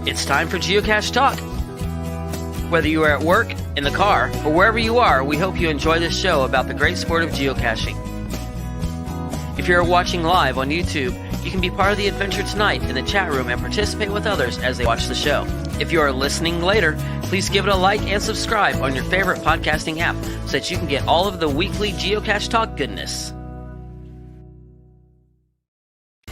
It's time for Geocache Talk. Whether you are at work, in the car, or wherever you are, we hope you enjoy this show about the great sport of geocaching. If you're watching live on YouTube, you can be part of the adventure tonight in the chat room and participate with others as they watch the show. If you are listening later, please give it a like and subscribe on your favorite podcasting app so that you can get all of the weekly Geocache Talk goodness.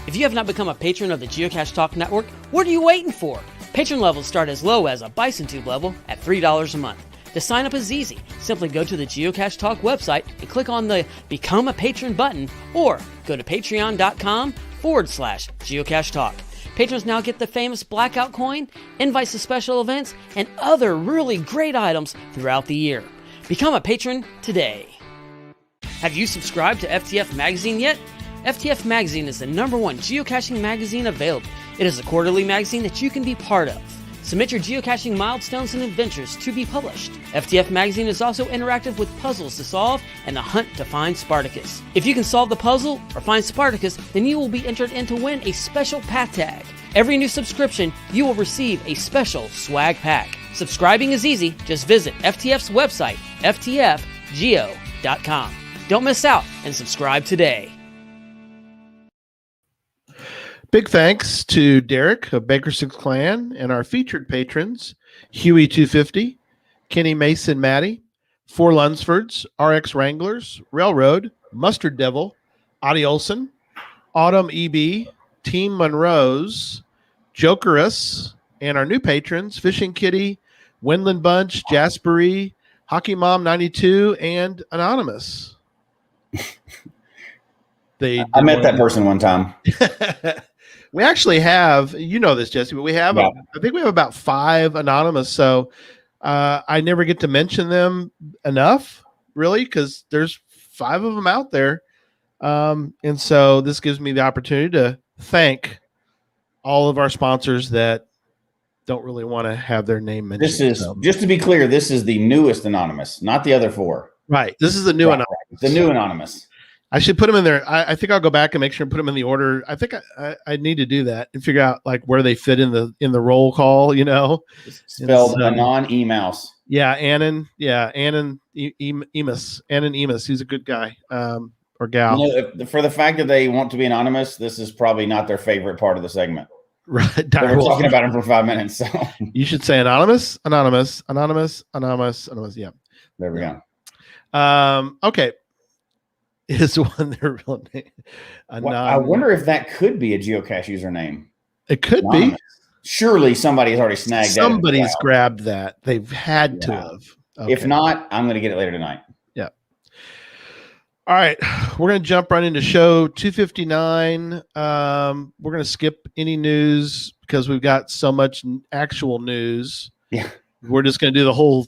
If you have not become a patron of the Geocache Talk Network, what are you waiting for? Patron levels start as low as a Bison Tube level at $3 a month. To sign up is easy. Simply go to the Geocache Talk website and click on the Become a Patron button, or go to patreon.com/Geocache Talk. Patrons now get the famous Blackout coin, invites to special events, and other really great items throughout the year. Become a patron today. Have you subscribed to FTF Magazine yet? FTF Magazine is the #1 geocaching magazine available. It is a quarterly magazine that you can be part of. Submit your geocaching milestones and adventures to be published. FTF Magazine is also interactive with puzzles to solve and the hunt to find Spartacus. If you can solve the puzzle or find Spartacus, then you will be entered in to win a special pack tag. Every new subscription, you will receive a special swag pack. Subscribing is easy. Just visit FTF's website, ftfgeo.com. Don't miss out and subscribe today. Big thanks to Derek of Baker Six Clan and our featured patrons, Huey250, Kenny Mason Maddie, Four Lunsfords, RX Wranglers, Railroad, Mustard Devil, Adi Olson, Autumn EB, Team Monroe's, Jokerus, and our new patrons, Fishing Kitty, Wendland Bunch, Jaspery, Hockey Mom 92, and Anonymous. I met that person one time. We actually have, you know this, Jesse, but we have, I think we have about 5 anonymous. So I never get to mention them enough, really, because there's 5 of them out there. And so this gives me the opportunity to thank all of our sponsors that don't really want to have their name mentioned. This is, just to be clear, this is the newest anonymous, not the other 4. Right. This is the new anonymous. The new anonymous. I should put them in there. I think I'll go back and make sure and put them in the order. I think I need to do that and figure out like where they fit in the roll call, you know. Spelled Anon E-Mouse. Yeah, Annan. Yeah, Annan Emus. Annan Emus. He's a good guy or gal. You know, for the fact that they want to be anonymous, this is probably not their favorite part of the segment. Right. We're talking about him for 5 minutes. So you should say anonymous, anonymous, anonymous, anonymous, anonymous. Yeah. There we go. Okay. Is one their real name? I wonder if that could be a geocache username. It could be. Surely somebody's already snagged that. Somebody's grabbed that. They've had to have. Okay. If not, I'm going to get it later tonight. Yeah. All right. We're going to jump right into show 259. We're going to skip any news because we've got so much actual news. Yeah. We're just going to do the whole,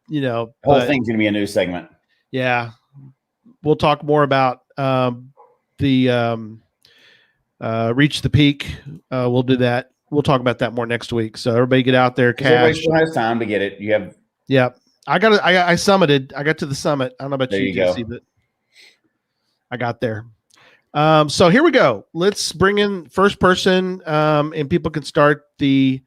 the whole thing's going to be a news segment. Yeah. We'll talk more about the Reach the Peak. We'll do that. We'll talk about that more next week. So everybody get out there. Everybody still has time to get it. You have. Yeah. I summited. I got to the summit. I don't know about you, Jesse, but I got there. So here we go. Let's bring in first person, and people can start the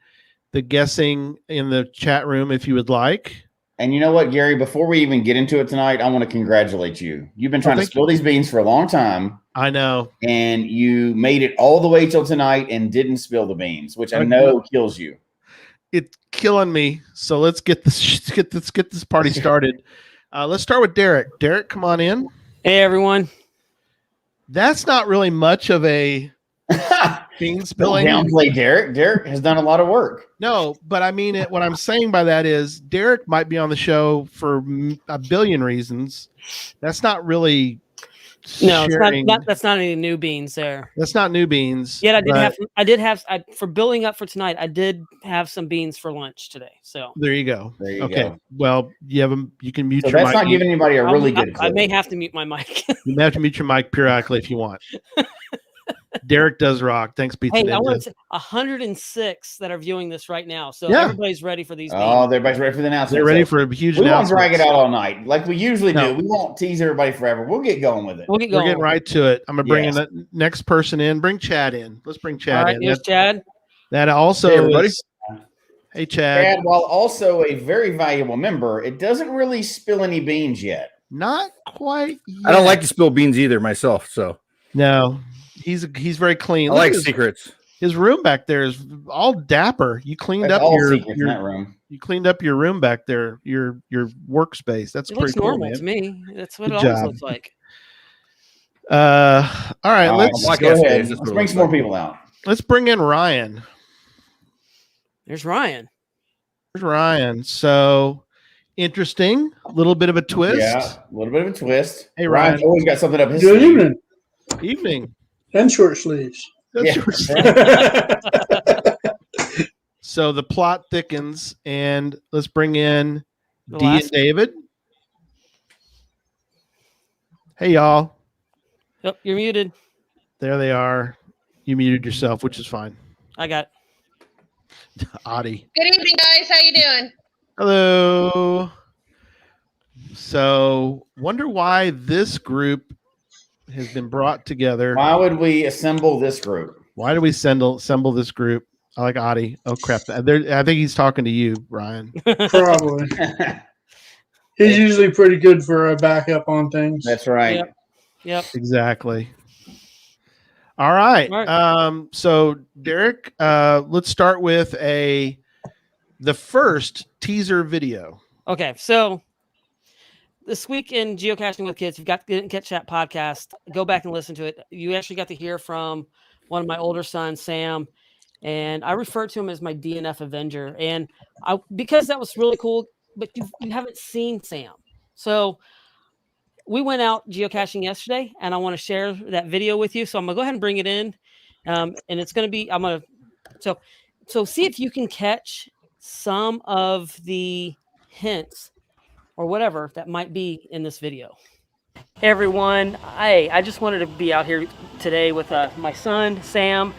guessing in the chat room if you would like. And you know what, Gary, before we even get into it tonight, I want to congratulate you. You've been trying to spill these beans for a long time. I know. And you made it all the way till tonight and didn't spill the beans, which I know kills you. It's killing me. So let's get this party started. Let's start with Derek. Derek, come on in. Hey, everyone. That's not really much of a bean spilling. Downplay Derek. Derek has done a lot of work. No, but I mean it. What I'm saying by that is Derek might be on the show for a billion reasons. That's not really. No, it's not, that's not any new beans there. That's not new beans. Yet I did have for building up for tonight. I did have some beans for lunch today. So there you go. There you go. Well, you have them. You can mute your that's mic. That's not giving anybody a really good clue. I may have to mute my mic. You may have to mute your mic periodically if you want. Derek does rock. Thanks, Pizza. Hey, I want to say 106 that are viewing this right now. So everybody's ready for these. Oh, everybody's ready for the announcement. They're ready for a huge announcement. We won't drag it out all night like we usually do. We won't tease everybody forever. We'll get going with it. We're getting right to it. I'm going to bring in the next person in. Bring Chad in. Let's bring Chad in. Here's Chad. That also is Hey, Chad. Chad, while also a very valuable member, it doesn't really spill any beans yet. Not quite yet. I don't like to spill beans either myself. So no, he's very clean. I Look like at secrets. His room back there is all dapper. You cleaned That's up all secrets in that your room. you cleaned up your room back there, your workspace. That's It pretty looks cool, normal man. to me. That's what Good it always job. looks like. All right, let's go ahead. Let's bring some more people out. Let's bring in Ryan. There's Ryan. There's Ryan. So interesting. A little bit of a twist. Yeah, a little bit of a twist. Hey, Ryan's Ryan. always got something up his Good sleeve. evening. Evening. And short sleeves. Yeah. So the plot thickens, and let's bring in The Dee last- and David. Hey, y'all. Yep, you're muted. There they are. You muted yourself, which is fine. I got Adi. Good evening, guys. How you doing? Hello. So, wonder why this group has been brought together. Why would we assemble this group? Why do we assemble this group? I like Adi. Oh crap! I think he's talking to you, Ryan. Probably. He's usually pretty good for a backup on things. That's right. Yep. Exactly. All right. All right. So Derek, let's start with the first teaser video. Okay, so this week in Geocaching with Kids, you've got the Get Chat podcast. Go back and listen to it. You actually got to hear from one of my older sons, Sam, and I refer to him as my DNF Avenger. And because that was really cool, but you haven't seen Sam. So we went out geocaching yesterday, and I want to share that video with you. So I'm going to go ahead and bring it in. And it's going to be, so see if you can catch some of the hints or whatever that might be in this video. Hey everyone, I just wanted to be out here today with my son, Sam,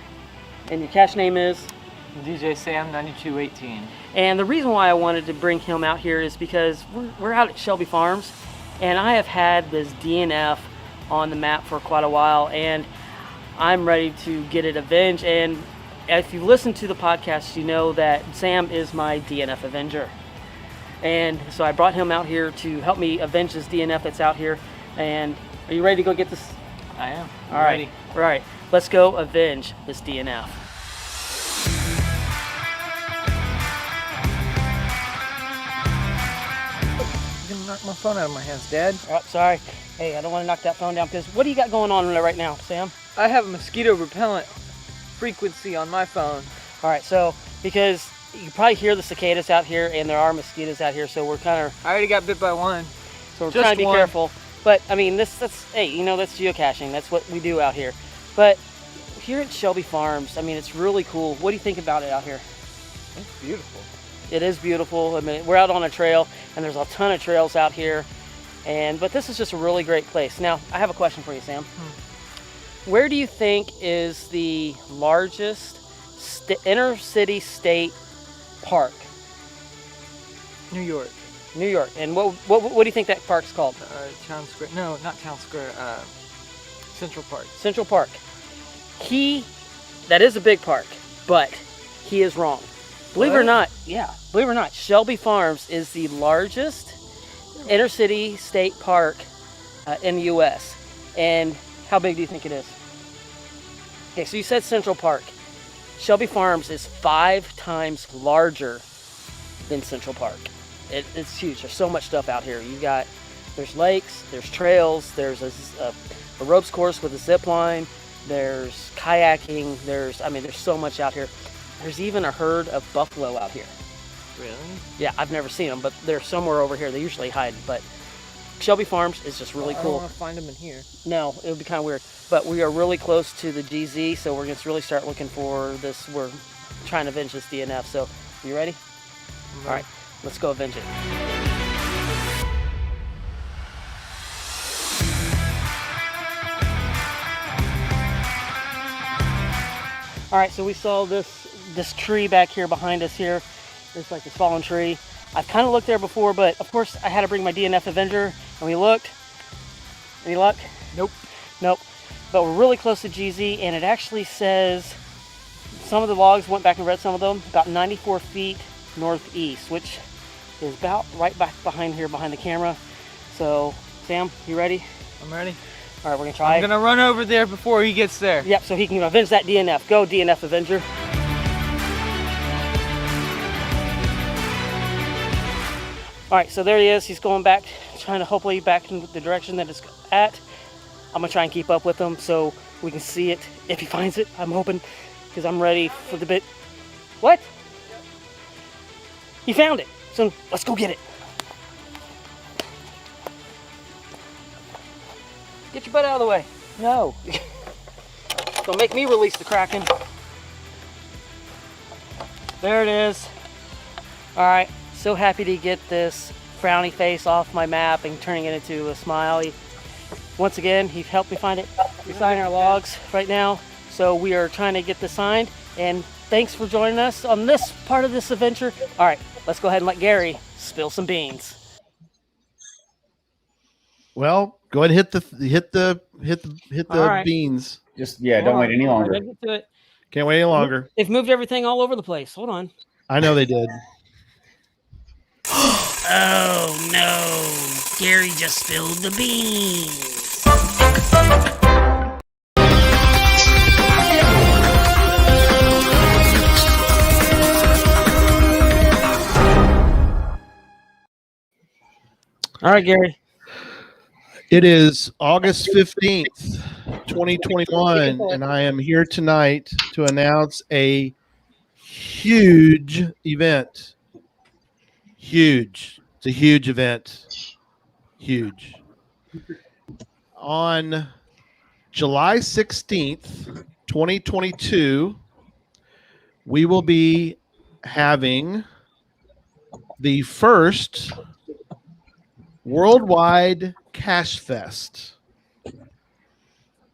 and your cache name is? DJ Sam 9218. And the reason why I wanted to bring him out here is because we're out at Shelby Farms, and I have had this DNF on the map for quite a while, and I'm ready to get it avenged. And if you listen to the podcast, you know that Sam is my DNF Avenger. And so I brought him out here to help me avenge this DNF that's out here. And are you ready to go get this? I am. All right. All right. Let's go avenge this DNF. You're gonna knock my phone out of my hands, Dad. Oh, sorry. Hey, I don't want to knock that phone down because what do you got going on right now, Sam? I have a mosquito repellent frequency on my phone. All right. So because you probably hear the cicadas out here, and there are mosquitoes out here, so we're kind of. I already got bit by one. So we're Just trying to be one. careful. But I mean, that's hey, that's geocaching. That's what we do out here. But here at Shelby Farms, I mean, it's really cool. What do you think about it out here? It's beautiful. It is beautiful. I mean, we're out on a trail, and there's a ton of trails out here. But this is just a really great place. Now, I have a question for you, Sam. Where do you think is the largest inner city state park? New York. New York. And what do you think that park's called? Town Square. No, not Town Square. Central Park. Central Park. That is a big park, but he is wrong. Believe it or not, Shelby Farms is the largest inner city state park in the U.S. And how big do you think it is? Okay, so you said Central Park. Shelby Farms is 5 times larger than Central Park. It's huge. There's so much stuff out here. There's lakes, there's trails, there's a ropes course with a zip line, there's kayaking, there's so much out here. There's even a herd of buffalo out here. Really? Yeah, I've never seen them, but they're somewhere over here. They usually hide, but Shelby Farms is just really I cool. don't want to find them in here. No, it would be kind of weird. But we are really close to the GZ, so we're going to really start looking for this. We're trying to avenge this DNF. So, you ready? All right, let's go avenge it. All right, so we saw this tree back here behind us here. It's like this fallen tree. I've kind of looked there before, but of course I had to bring my DNF Avenger, and we looked. Any luck? Nope. Nope. But we're really close to GZ, and it actually says some of the logs went back and read some of them. About 94 feet northeast, which is about right back behind here, behind the camera. So, Sam, you ready? I'm ready. All right, we're gonna try. I'm gonna run over there before he gets there. Yep, so he can avenge that DNF. Go, DNF Avenger. All right, so there he is. He's going back, trying to hopefully back in the direction that it's at. I'm gonna try and keep up with him so we can see it if he finds it. I'm hoping, because I'm ready for the bit. What? He found it. So let's go get it. Get your butt out of the way. No. Don't make me release the Kraken. There it is. All right, so happy to get this frowny face off my map and turning it into a smiley. Once again, he helped me find it. We sign our logs right now, so we are trying to get this signed. And thanks for joining us on this part of this adventure. All right, let's go ahead and let Gary spill some beans. Well, go ahead and hit the All right. beans. Just don't wait any longer. Get to it. Can't wait any longer. They've moved everything all over the place. Hold on. I know they did. Oh no, Gary just spilled the beans. All right, Gary. It is August 15th, 2021, and I am here tonight to announce a huge event. Huge. It's a huge event. Huge. On July 16th, 2022, we will be having the first Worldwide Cache Fest.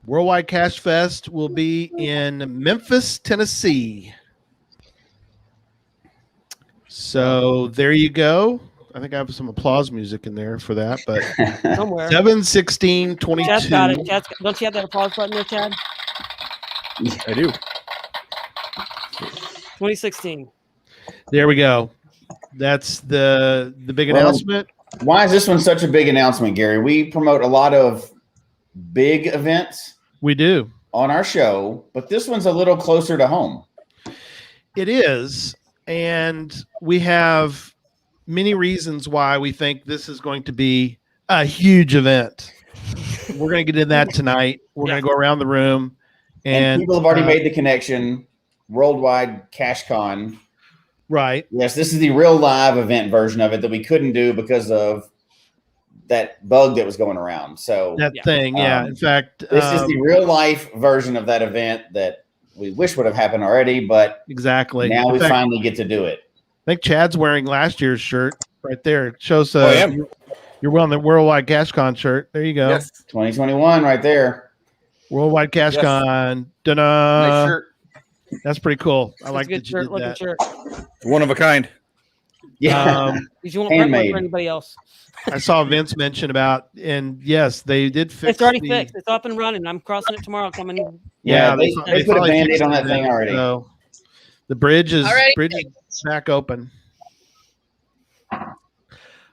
Worldwide Cache Fest will be in Memphis, Tennessee. So there you go. I think I have some applause music in there for that, but Somewhere. 7/16/22. Chad's got it. Don't you have that applause button there, Chad? I do. 2016. There we go. That's the big announcement. Why is this one such a big announcement, Gary? We promote a lot of big events We do. on our show, but this one's a little closer to home. It is. And we have many reasons why we think this is going to be a huge event. We're going to get into that tonight. We're going to go around the room. And people have already made the connection. Worldwide Cache Con. Right. Yes, this is the real live event version of it that we couldn't do because of that bug that was going around. So that thing, yeah. In fact, this is the real life version of that event that we wish would have happened already, but exactly. Now we finally get to do it. I think Chad's wearing last year's shirt right there. It shows am. you're wearing the Worldwide Cache Con shirt. There you go. Yes. 2021 right there. Worldwide Cache Con. Nice Da-da. shirt. That's pretty cool. I like That's a that good you did looking that. shirt. One of a kind. Yeah. Did you want one Handmade. for anybody else? I saw Vince mention about, and yes, they did fix It's already the- fixed. It's up and running. I'm crossing it tomorrow. Coming. Yeah, they they put a finally Band-Aid fixed on that it, thing already. So the bridge is Already back open. All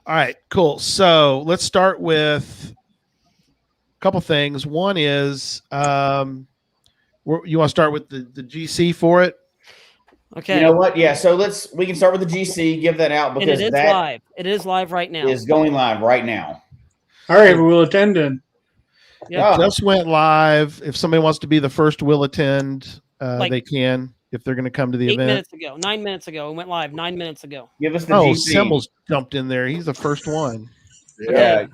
right, cool. So let's start with a couple things. One is you want to start with the GC for it? Okay. You know what? Yeah, so we can start with the GC, give that out and because it is that live. It is live right now. is going live right now. All right, we'll attend then. Yeah. Oh. Just went live. If somebody wants to be the first will attend, Like- they can if they're going to come to the 8 event. minutes ago. 9 minutes ago. It went live 9 minutes ago. Give us the Oh, GC. Semmel's jumped in there. He's the first one. Yeah.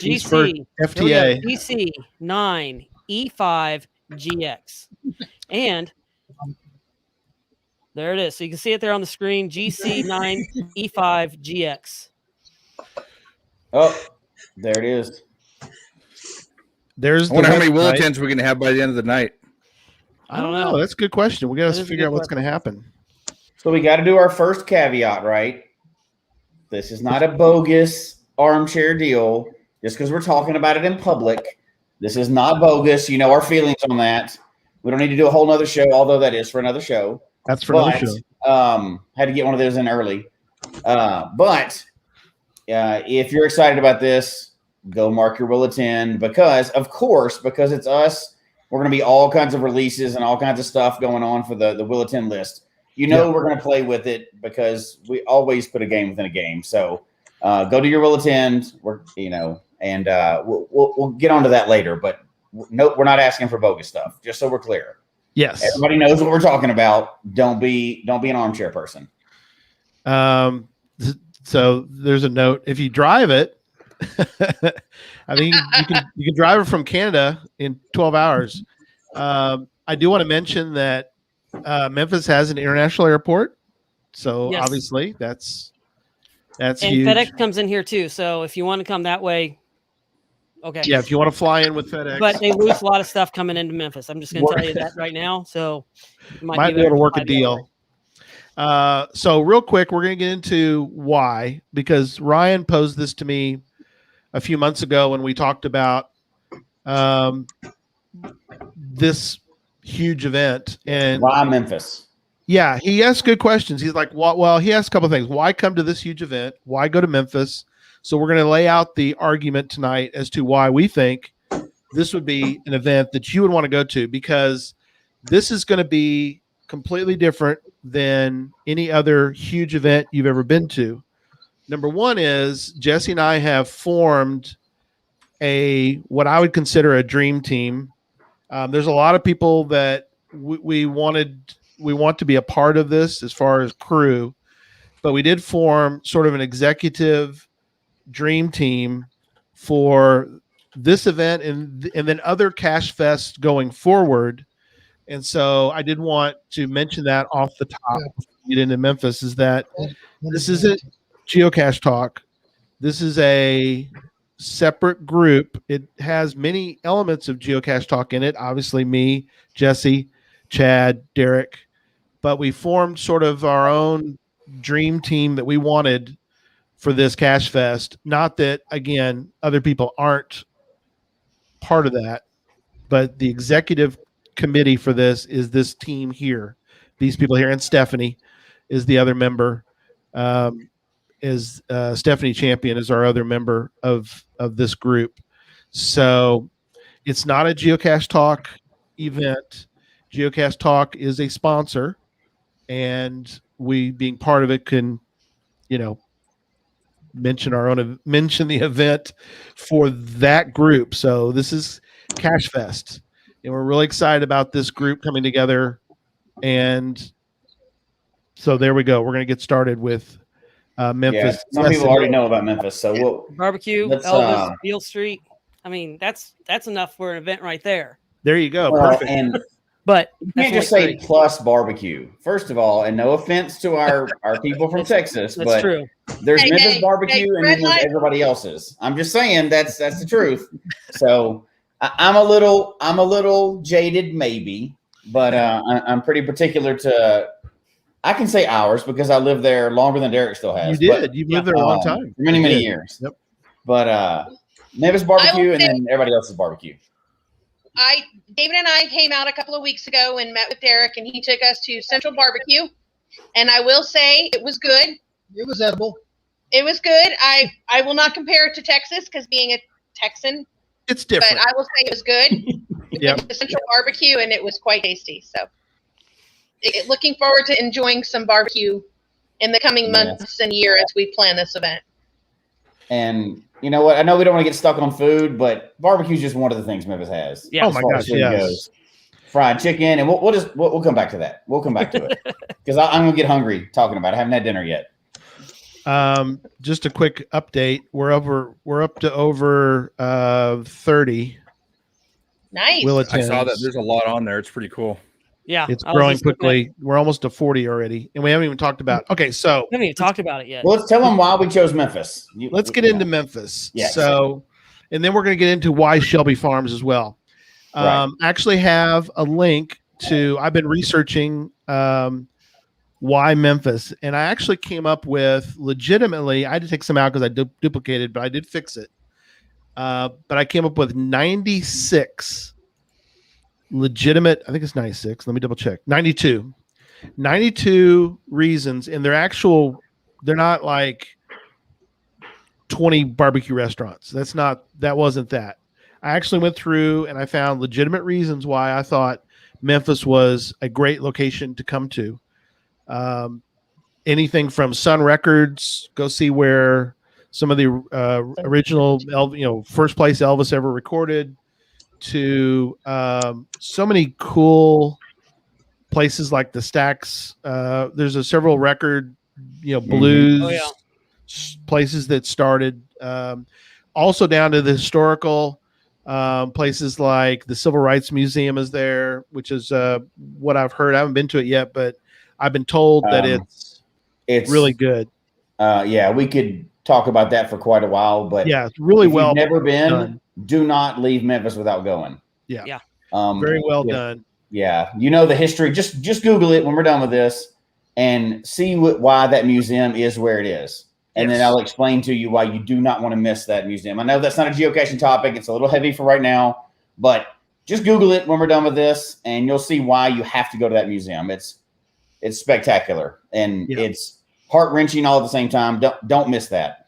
He's for GC. FTA. GC 9 E5 GX. And there it is. So you can see it there on the screen. GC 9 E5 GX. Oh, there it is. There's I wonder the how many will website. attends we're going to have by the end of the night. I don't know. That's a good question. We got That to is a figure good out what's going to happen. So we got to do our first caveat, right? This is not a bogus armchair deal. Just because we're talking about it in public, this is not bogus. You know our feelings on that. We don't need to do a whole nother show, although that is for another show. That's for another But show. had to get one of those in early. But if you're excited about this, go mark your will attend because it's us. We're going to be all kinds of releases and all kinds of stuff going on for the will attend list. We're going to play with it because we always put a game within a game. So go to your will attend. We'll get onto that later. But no, we're not asking for bogus stuff. Just so we're clear. Yes, everybody knows what we're talking about. Don't be an armchair person. So there's a note. If you drive it, I think you can drive it from Canada in 12 hours. I do want to mention that Memphis has an international airport, so Yes. obviously that's And huge. FedEx comes in here too. So if you want to come that way, okay. Yeah, if you want to fly in with FedEx, But they lose a lot of stuff coming into Memphis. I'm just going to tell you that right now. So it might be able to work a deal. So real quick, we're going to get into why, because Ryan posed this to me a few months ago when we talked about this huge event. And why Memphis? Yeah, he asked good questions. He's like, well, he asked a couple of things. Why come to this huge event? Why go to Memphis? So we're going to lay out the argument tonight as to why we think this would be an event that you would want to go to, because this is going to be completely different than any other huge event you've ever been to. Number one is Jesse and I have formed what I would consider a dream team. There's a lot of people that we want to be a part of this as far as crew, but we did form sort of an executive dream team for this event and then other Cache Fests going forward. And so I did want to mention that off the top before we get into Memphis, is that this isn't Geocache Talk. This is a separate group. It has many elements of Geocache Talk in it. Obviously me, Jesse, Chad, Derek, but we formed sort of our own dream team that we wanted for this Cache Fest. Not that, again, other people aren't part of that, but the executive committee for this is this team here, these people here, and Stephanie is the other member. Stephanie Champion is our other member of this group. So it's not a Geocache Talk event. Geocache Talk is a sponsor, and we, being part of it, can, mention the event for that group. So this is Cache Fest, and we're really excited about this group coming together. And so there we go. We're going to get started with Memphis. Yeah, some people already know about Memphis, so we'll barbecue, Elvis, Beale Street. I mean, that's enough for an event right there. There you go. Well, perfect. But you can't just say plus barbecue. First of all, and no offense to our people from Texas, that's but true. There's Memphis barbecue and then there's everybody else's. I'm just saying that's the truth. So I'm a little jaded, maybe, but I'm pretty particular to. I can say ours because I lived there longer than Derek still has. You did. You've lived there a long time. For many years. Yep. But Memphis barbecue and then everybody else's barbecue. David and I came out a couple of weeks ago and met with Derek, and he took us to Central Barbecue. And I will say it was good. It was edible. It was good. I will not compare it to Texas because being a Texan, it's different. But I will say it was good. We Yep. went to Central Barbecue, and it was quite tasty. So looking forward to enjoying some barbecue in the coming months and year as we plan this event. And you know what? I know we don't want to get stuck on food, but barbecue is just one of the things Memphis has. Yeah. Oh my gosh, yes. Fried chicken, and we'll come back to that. We'll come back to it because I'm gonna get hungry talking about it. I haven't had dinner yet. Just a quick update. We're up to over 30. Nice. I saw that there's a lot on there. It's pretty cool. Yeah. It's growing quickly. We're almost to 40 already, and we haven't even talked about. Okay, so We haven't even talked about it yet. Well, let's tell them why we chose Memphis. Let's get into Memphis. Yes. So, and then we're going to get into why Shelby Farms as well. Right. I actually have a link to. I've been researching why Memphis, and I actually came up with legitimately. I had to take some out because I duplicated, but I did fix it. But I came up with 96 legitimate. I think it's 96. Let me double check. 92 reasons, and they're actual they're not like 20 barbecue restaurants. That wasn't that. I actually went through and I found legitimate reasons why I thought Memphis was a great location to come to. Anything from Sun Records, go see where some of the original, first place Elvis ever recorded, to so many cool places like the Stacks. There's several record, blues places that started. Also down to the historical places like the Civil Rights Museum is there, which is what I've heard. I haven't been to it yet, but I've been told that it's really good. We could talk about that for quite a while, but yeah, it's really if you've never been, done. Do not leave Memphis without going. Yeah. Very well done. Yeah. The history. Just Google it when we're done with this and see why that museum is where it is. And then I'll explain to you why you do not want to miss that museum. I know that's not a geocaching topic. It's a little heavy for right now, but just Google it when we're done with this and you'll see why you have to go to that museum. It's spectacular and it's heart-wrenching all at the same time. Don't miss that.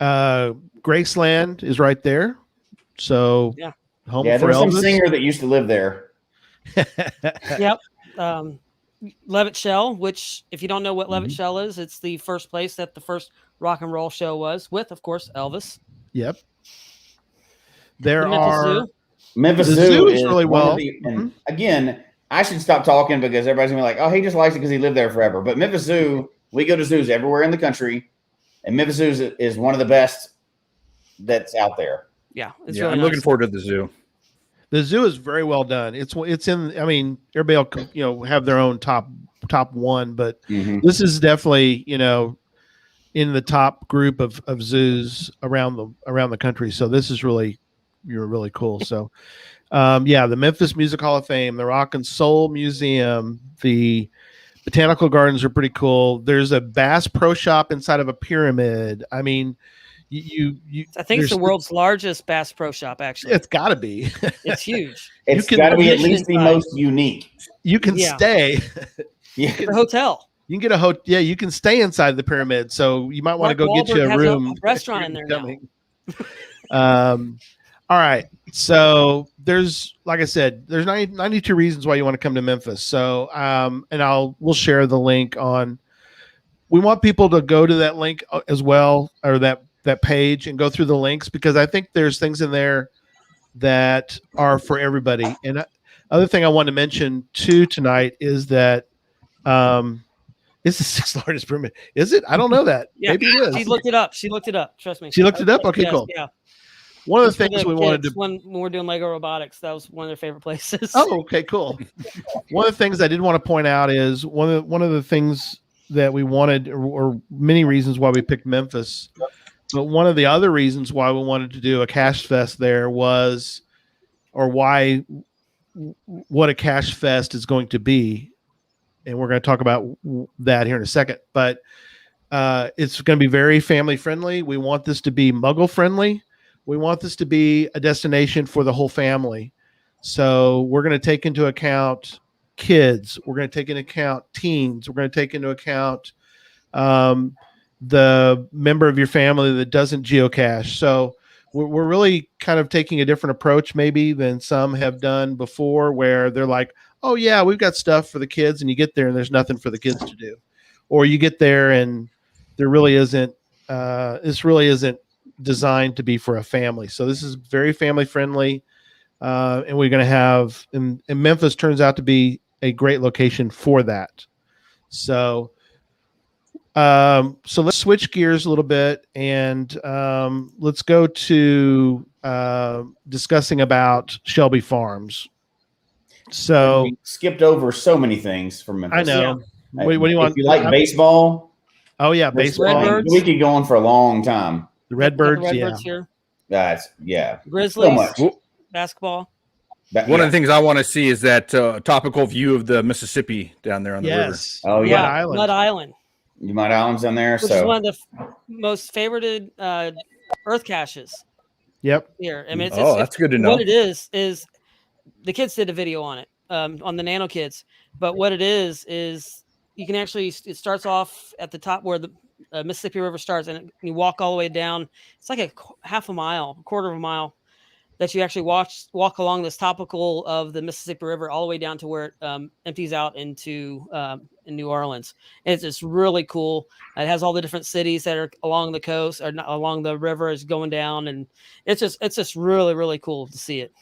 Graceland is right there. So home for there's Elvis. Some singer that used to live there. Yep. Levitt Shell, which if you don't know what Levitt Shell is, it's the first place that the first rock and roll show was with, of course, Elvis. Yep. Memphis Zoo is really well. And again, I should stop talking because everybody's gonna be like, oh, he just likes it because he lived there forever. But Memphis Zoo, we go to zoos everywhere in the country, and Memphis Zoo is one of the best that's out there. Yeah, really I'm looking forward to the zoo. The zoo is very well done. It's in. I mean, everybody will have their own top one, but this is definitely in the top group of zoos around the country. So this is really cool. So the Memphis Music Hall of Fame, the Rock and Soul Museum, the Botanical Gardens are pretty cool. There's a Bass Pro Shop inside of a pyramid. I mean, I think it's the world's largest Bass Pro Shop. Actually, it's got to be. It's huge. It's got to be at least the most unique. You can stay. The hotel. You can get a hotel. Yeah, you can stay inside the pyramid. So you might want to go get you a room. A restaurant in there now. All right. So there's, like I said, there's 92 reasons why you want to come to Memphis. So, and we'll share the link on. We want people to go to that link as well, or that page, and go through the links, because I think there's things in there that are for everybody. And other thing I wanted to mention too tonight is that it's the sixth largest pyramid. Is it? I don't know that. Yeah. Maybe it is. She looked it up. Trust me. She looked it up. Okay, yes, cool. Yeah. One of the things we wanted to when we're doing Lego robotics, that was one of their favorite places. Oh, okay, cool. One of the things I did want to point out is one of the things that we wanted, or many reasons why we picked Memphis. But one of the other reasons why we wanted to do a Cache Fest there was, or what a Cache Fest is going to be. And we're going to talk about that here in a second. But it's going to be very family friendly. We want this to be Muggle friendly. We want this to be a destination for the whole family. So we're going to take into account kids. We're going to take into account teens. We're going to take into account the member of your family that doesn't geocache. So we're really kind of taking a different approach maybe than some have done before, where they're like, oh yeah, we've got stuff for the kids, and you get there and there's nothing for the kids to do. Or you get there and there really isn't, this really isn't designed to be for a family. So this is very family friendly. And we're going to have, and Memphis turns out to be a great location for that. So let's switch gears a little bit, and let's go to discussing about Shelby Farms. So we skipped over so many things from Memphis. I know. What do you want? If you like baseball? Oh yeah, baseball. Redbirds. We could go on for a long time. The Redbirds, here. That's Grizzlies. So much. Basketball. One of the things I want to see is that topical view of the Mississippi down there on the river. Oh yeah, Mud Island. Mud Island's down there. Which is one of the most favorited earth caches. Yep. Here, I mean, that's good to know. What it is the kids did a video on it, on the Nano Kids. But what it is you can actually, it starts off at the top where the Mississippi River starts, and you walk all the way down. It's like half a mile, a quarter of a mile, that you actually walk along this topical of the Mississippi River all the way down to where it empties out into in New Orleans. And it's just really cool. It has all the different cities that are along the coast or not, along the river is going down, and it's just really, really cool to see it.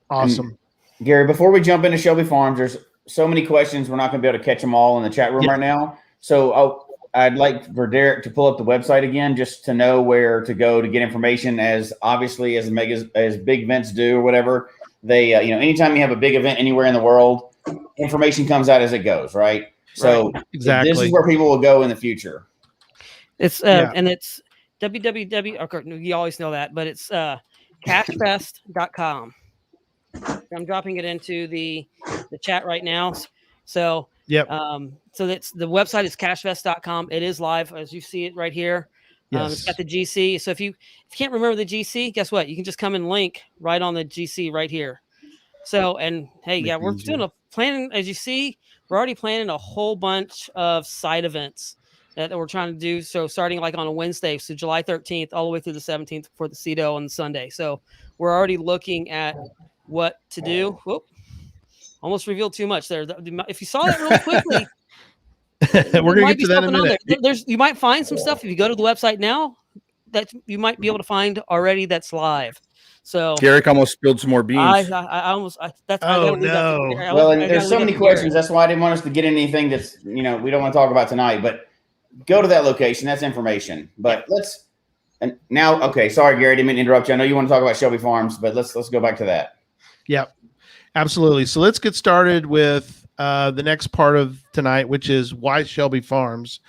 Awesome. And Gary, before we jump into Shelby Farms, there's so many questions. We're not going to be able to catch them all in the chat room right now. So I'd like for Derek to pull up the website again, just to know where to go to get information. As obviously as big events do or whatever, they anytime you have a big event anywhere in the world, information comes out as it goes, right? So exactly, this is where people will go in the future. It's and it's www. Okay, you always know that, but it's cachefest.com. I'm dropping it into the chat right now. So so that's the website is cachefest.com. It is live as you see it right here. It's got the GC. So if you can't remember the GC, guess what? You can just come and link right on the GC right here. So, and hey, we're doing a planning, as you see, we're already planning a whole bunch of side events that we're trying to do. So starting like on a Wednesday, so July 13th, all the way through the 17th for the CEDO on Sunday. So we're already looking at what to do. Whoop. Almost revealed too much there. If you saw that real quickly, we're going to get to that in a minute. You might find some stuff if you go to the website now that you might be able to find already that's live. So Derek almost spilled some more beans. I almost that's oh no. Well, and there's so many questions. That's why I didn't want us to get anything that's we don't want to talk about tonight. But go to that location. That's information. But and now, okay. Sorry, Gary, didn't mean to interrupt you. I know you want to talk about Shelby Farms, but let's go back to that. Yep. Absolutely. So let's get started with the next part of tonight, which is why Shelby Farms.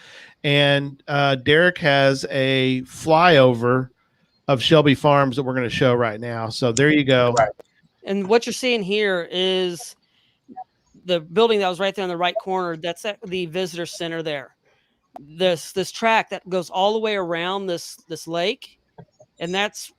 And Derek has a flyover of Shelby Farms that we're going to show right now. So there you go. Right. And what you're seeing here is the building that was right there in the right corner. That's at the visitor center there. This track that goes all the way around this lake, and that's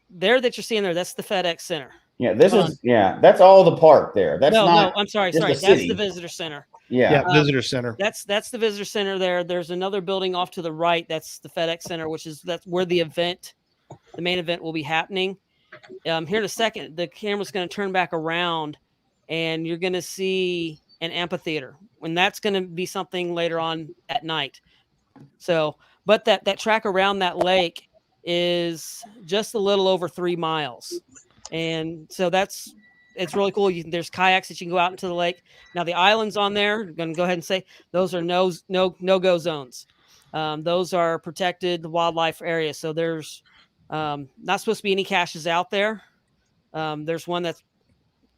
there that you're seeing there. That's the FedEx Center. Yeah, that's all the park there. That's no, I'm sorry. That's the visitor center. Yeah, visitor center. That's the visitor center there. There's another building off to the right. That's the FedEx Center, that's where the main event will be happening. Here in a second, the camera's going to turn back around, and you're going to see an amphitheater. And that's going to be something later on at night. So, but that track around that lake is just a little over 3 miles. And so it's really cool. There's kayaks that you can go out into the lake. Now the islands on there, I'm going to go ahead and say those are no-go zones. Those are protected wildlife areas. So there's not supposed to be any caches out there. There's one that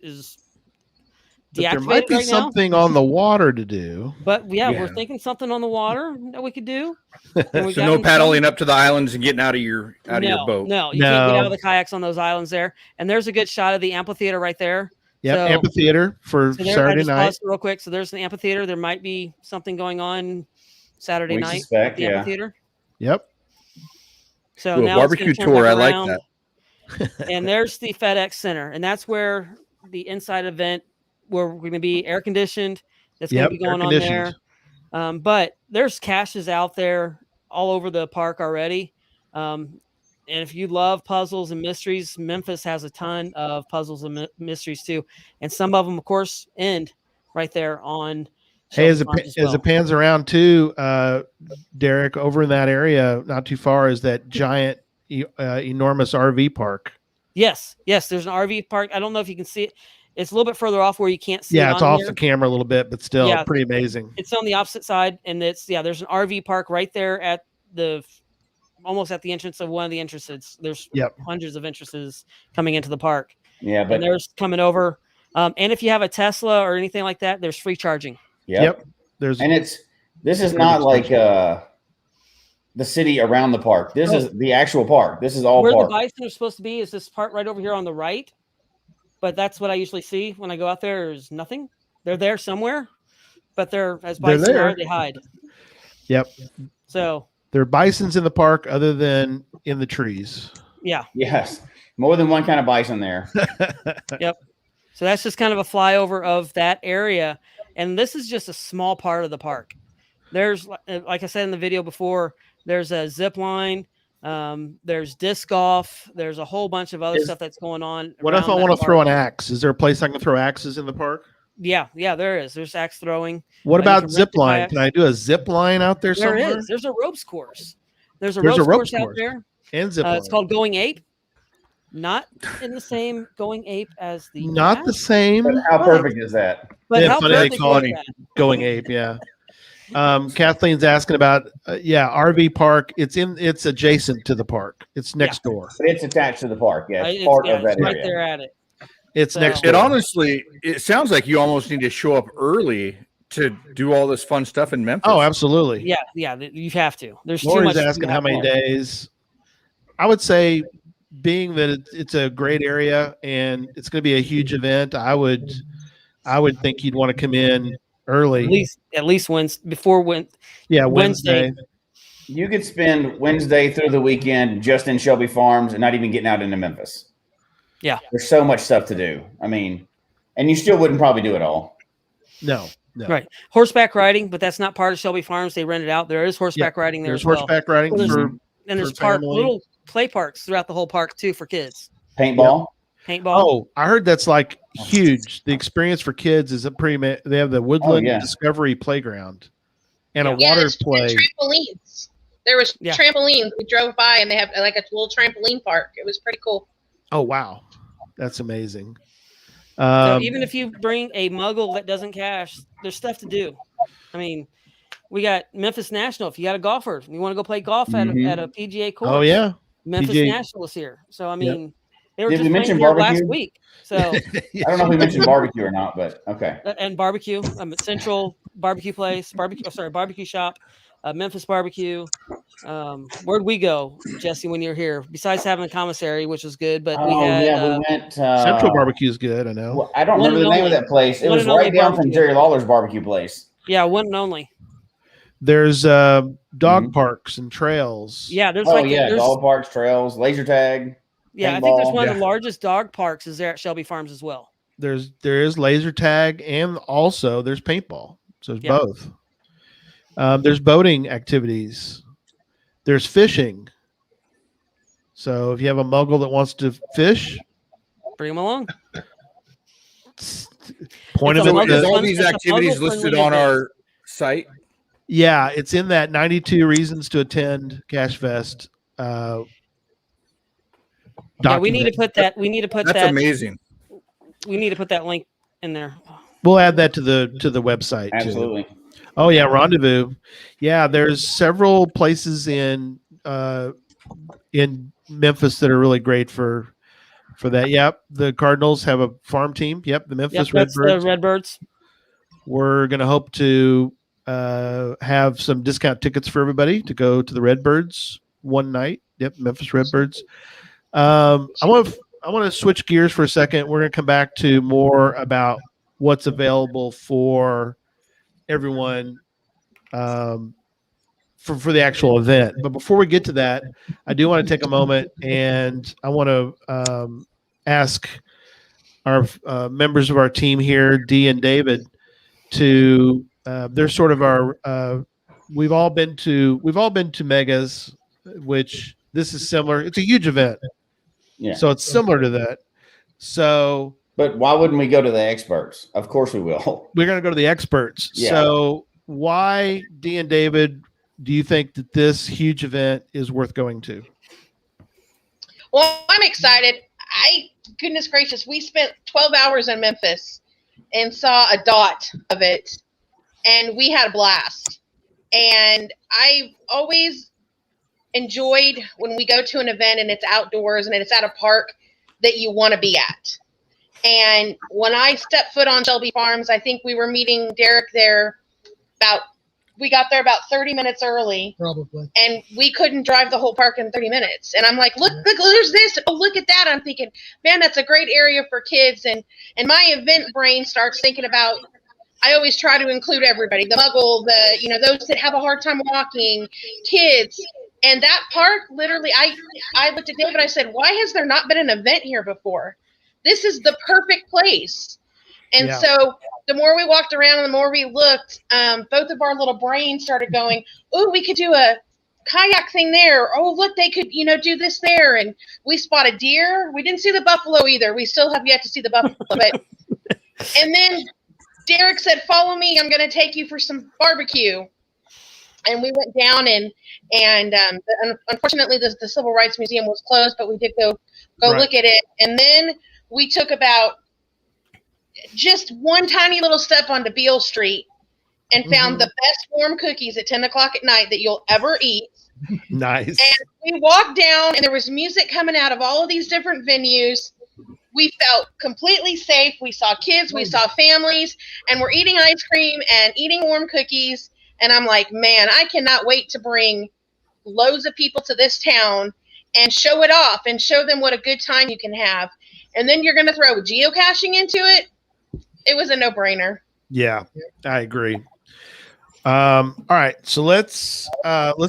is deactivated. There might be something on the water to do. But we're thinking something on the water that we could do. So no paddling up to the islands and getting out of your boat. No, you can't get out of the kayaks on those islands there. And there's a good shot of the amphitheater right there. Yeah, so, amphitheater for Saturday night. Real quick. So there's an amphitheater. There might be something going on Saturday night at the amphitheater. Yep. So now barbecue tour. I like that. And there's the FedEx Center, and that's where the inside event where we're going to be air conditioned. That's going to be going on there. But there's caches out there all over the park already. And if you love puzzles and mysteries, Memphis has a ton of puzzles and mysteries too. And some of them, of course, end right there on. Hey, as it pans around too, Derek, over in that area, not too far, is that giant, enormous RV park. Yes. There's an RV park. I don't know if you can see it. It's a little bit further off where you can't see. Yeah, it's off the camera a little bit, but still pretty amazing. It's on the opposite side, and there's an RV park right there at almost at the entrance of one of the entrances. There's hundreds of entrances coming into the park. Yeah, but there's coming over. And if you have a Tesla or anything like that, there's free charging. Yep. This is not like the city around the park. This is the actual park. This is all where park. The bison are supposed to be is this part right over here on the right. But that's what I usually see when I go out there. There's nothing. They're there somewhere, but they're bison are, they hide. Yep. So there are bisons in the park other than in the trees. Yeah. Yes. More than one kind of bison there. Yep. So that's just kind of a flyover of that area. And this is just a small part of the park. There's, like I said in the video before, there's a zip line, there's disc golf, there's a whole bunch of other stuff that's going on. What if I want to throw an axe? Is there a place I can throw axes in the park? Yeah, there is. There's axe throwing. What about zip line? Can I do a zip line out there somewhere? There is. There's a ropes course. There's a ropes course out there. And zip line. It's called Going Ape. Not in the same Going Ape as the. Not the same. But how perfect is that? But how funny they perfect call is it that? Going Ape, yeah. Kathleen's asking about RV park. It's adjacent to the park. It's next door. But it's attached to the park. Yeah, It's part of that right area. there at it. It's So- next It door. honestly, it sounds like you almost need to show up early to do all this fun stuff in Memphis. Oh, absolutely. Yeah, you have to. There's too Lori's much. asking how many days. I would say, being that it's a great area and it's going to be a huge event, I would think you'd want to come in early. At least Wednesday. Wednesday. You could spend Wednesday through the weekend just in Shelby Farms and not even getting out into Memphis. Yeah. There's so much stuff to do. I mean, and you still wouldn't probably do it all. No. Right. Horseback riding, but that's not part of Shelby Farms. They rent it out. There is horseback riding there There's as well. horseback riding Well, for And there's for family. little play parks throughout the whole park too for kids. Paintball. Paintball. Oh, I heard that's like huge. The experience for kids is they have the Woodland yeah. Discovery Playground and a Yeah, water there's play. trampolines. There was Yeah. trampolines. We drove by and they have like a little trampoline park. It was pretty cool. Oh, wow. That's amazing. So even if you bring a muggle that doesn't cache, there's stuff to do. I mean, we got Memphis National. If you got a golfer, you want to go play golf at a PGA course. Oh, yeah. Memphis PGA. National is here. So I mean, they were Did just we playing mention here last barbecue? week. So I don't know if we mentioned barbecue or not, but okay. and barbecue, Central Barbecue Place, barbecue shop, Memphis Barbecue. Where'd we go, Jesse, when you're here? Besides having a commissary, which was good, but we had we went. Central Barbecue is good, I know. Well, I don't One remember the and name of only. that place. It One was and only right down from barbecue. Jerry Lawler's barbecue place. one and only. There's dog parks and trails. Yeah, there's There's dog parks, trails, laser tag. I think there's paintball. one of the largest dog parks is there at Shelby Farms as well. There is laser tag and also there's paintball. So it's Yeah. both. There's boating activities. There's fishing. So if you have a muggle that wants to fish, Bring them along. point It's of a it. muggle Is all fun- these it's a activities muggle-friendly listed on event. our site? Yeah, it's in that 92 reasons to attend Cache Fest. Yeah, we need to document. put that. We need to put That's that. amazing. We need to put that link in there. We'll add that to the website too. Absolutely. Oh yeah, Rendezvous. Yeah, there's several places in Memphis that are really great for that. Yep, the Cardinals have a farm team. Yep, the Memphis Yep, that's the Redbirds. Redbirds. We're gonna hope to have some discount tickets for everybody to go to the Redbirds one night. Yep, Memphis Redbirds. I want to switch gears for a second. We're gonna come back to more about what's available for everyone for the actual event. But before we get to that, I do want to take a moment and I want to ask our members of our team here, Dee and David, to they're sort of our we've all been to Megas, which this is similar. It's a huge event. Yeah. So it's similar to that. So But why wouldn't we go to the experts? Of course we will. we're going to go to the experts. Yeah. So why, Dee and David, do you think that this huge event is worth going to? Well, I'm excited. Goodness gracious, we spent 12 hours in Memphis and saw a dot of it, and we had a blast. And I've always enjoyed when we go to an event and it's outdoors and it's at a park that you want to be at. And when I stepped foot on Shelby Farms, I think we were meeting Derek there we got there about 30 minutes early. Probably. And we couldn't drive the whole park in 30 minutes. And I'm like, look, there's this. Oh, look at that. I'm thinking, man, that's a great area for kids. And my event brain starts thinking about, I always try to include everybody, the muggle, those that have a hard time walking, kids. And that park, literally, I looked at David, I said, why has there not been an event here before? This is the perfect place. And Yeah. so the more we walked around and the more we looked, both of our little brains started going, oh, we could do a kayak thing there. Oh, look, they could, do this there. And we spotted deer. We didn't see the buffalo either. We still have yet to see the buffalo. But and then Derek said, follow me. I'm going to take you for some barbecue. And we went down and unfortunately the Civil Rights Museum was closed, but we did go Right. look at it. And then we took about just one tiny little step onto Beale Street and found the best warm cookies at 10 o'clock at night that you'll ever eat. Nice. And we walked down and there was music coming out of all of these different venues. We felt completely safe. We saw kids, we saw families, and we're eating ice cream and eating warm cookies. And I'm like, man, I cannot wait to bring loads of people to this town and show it off and show them what a good time you can have. And then you're going to throw geocaching into it. It was a no-brainer. Yeah, I agree. All right, so let's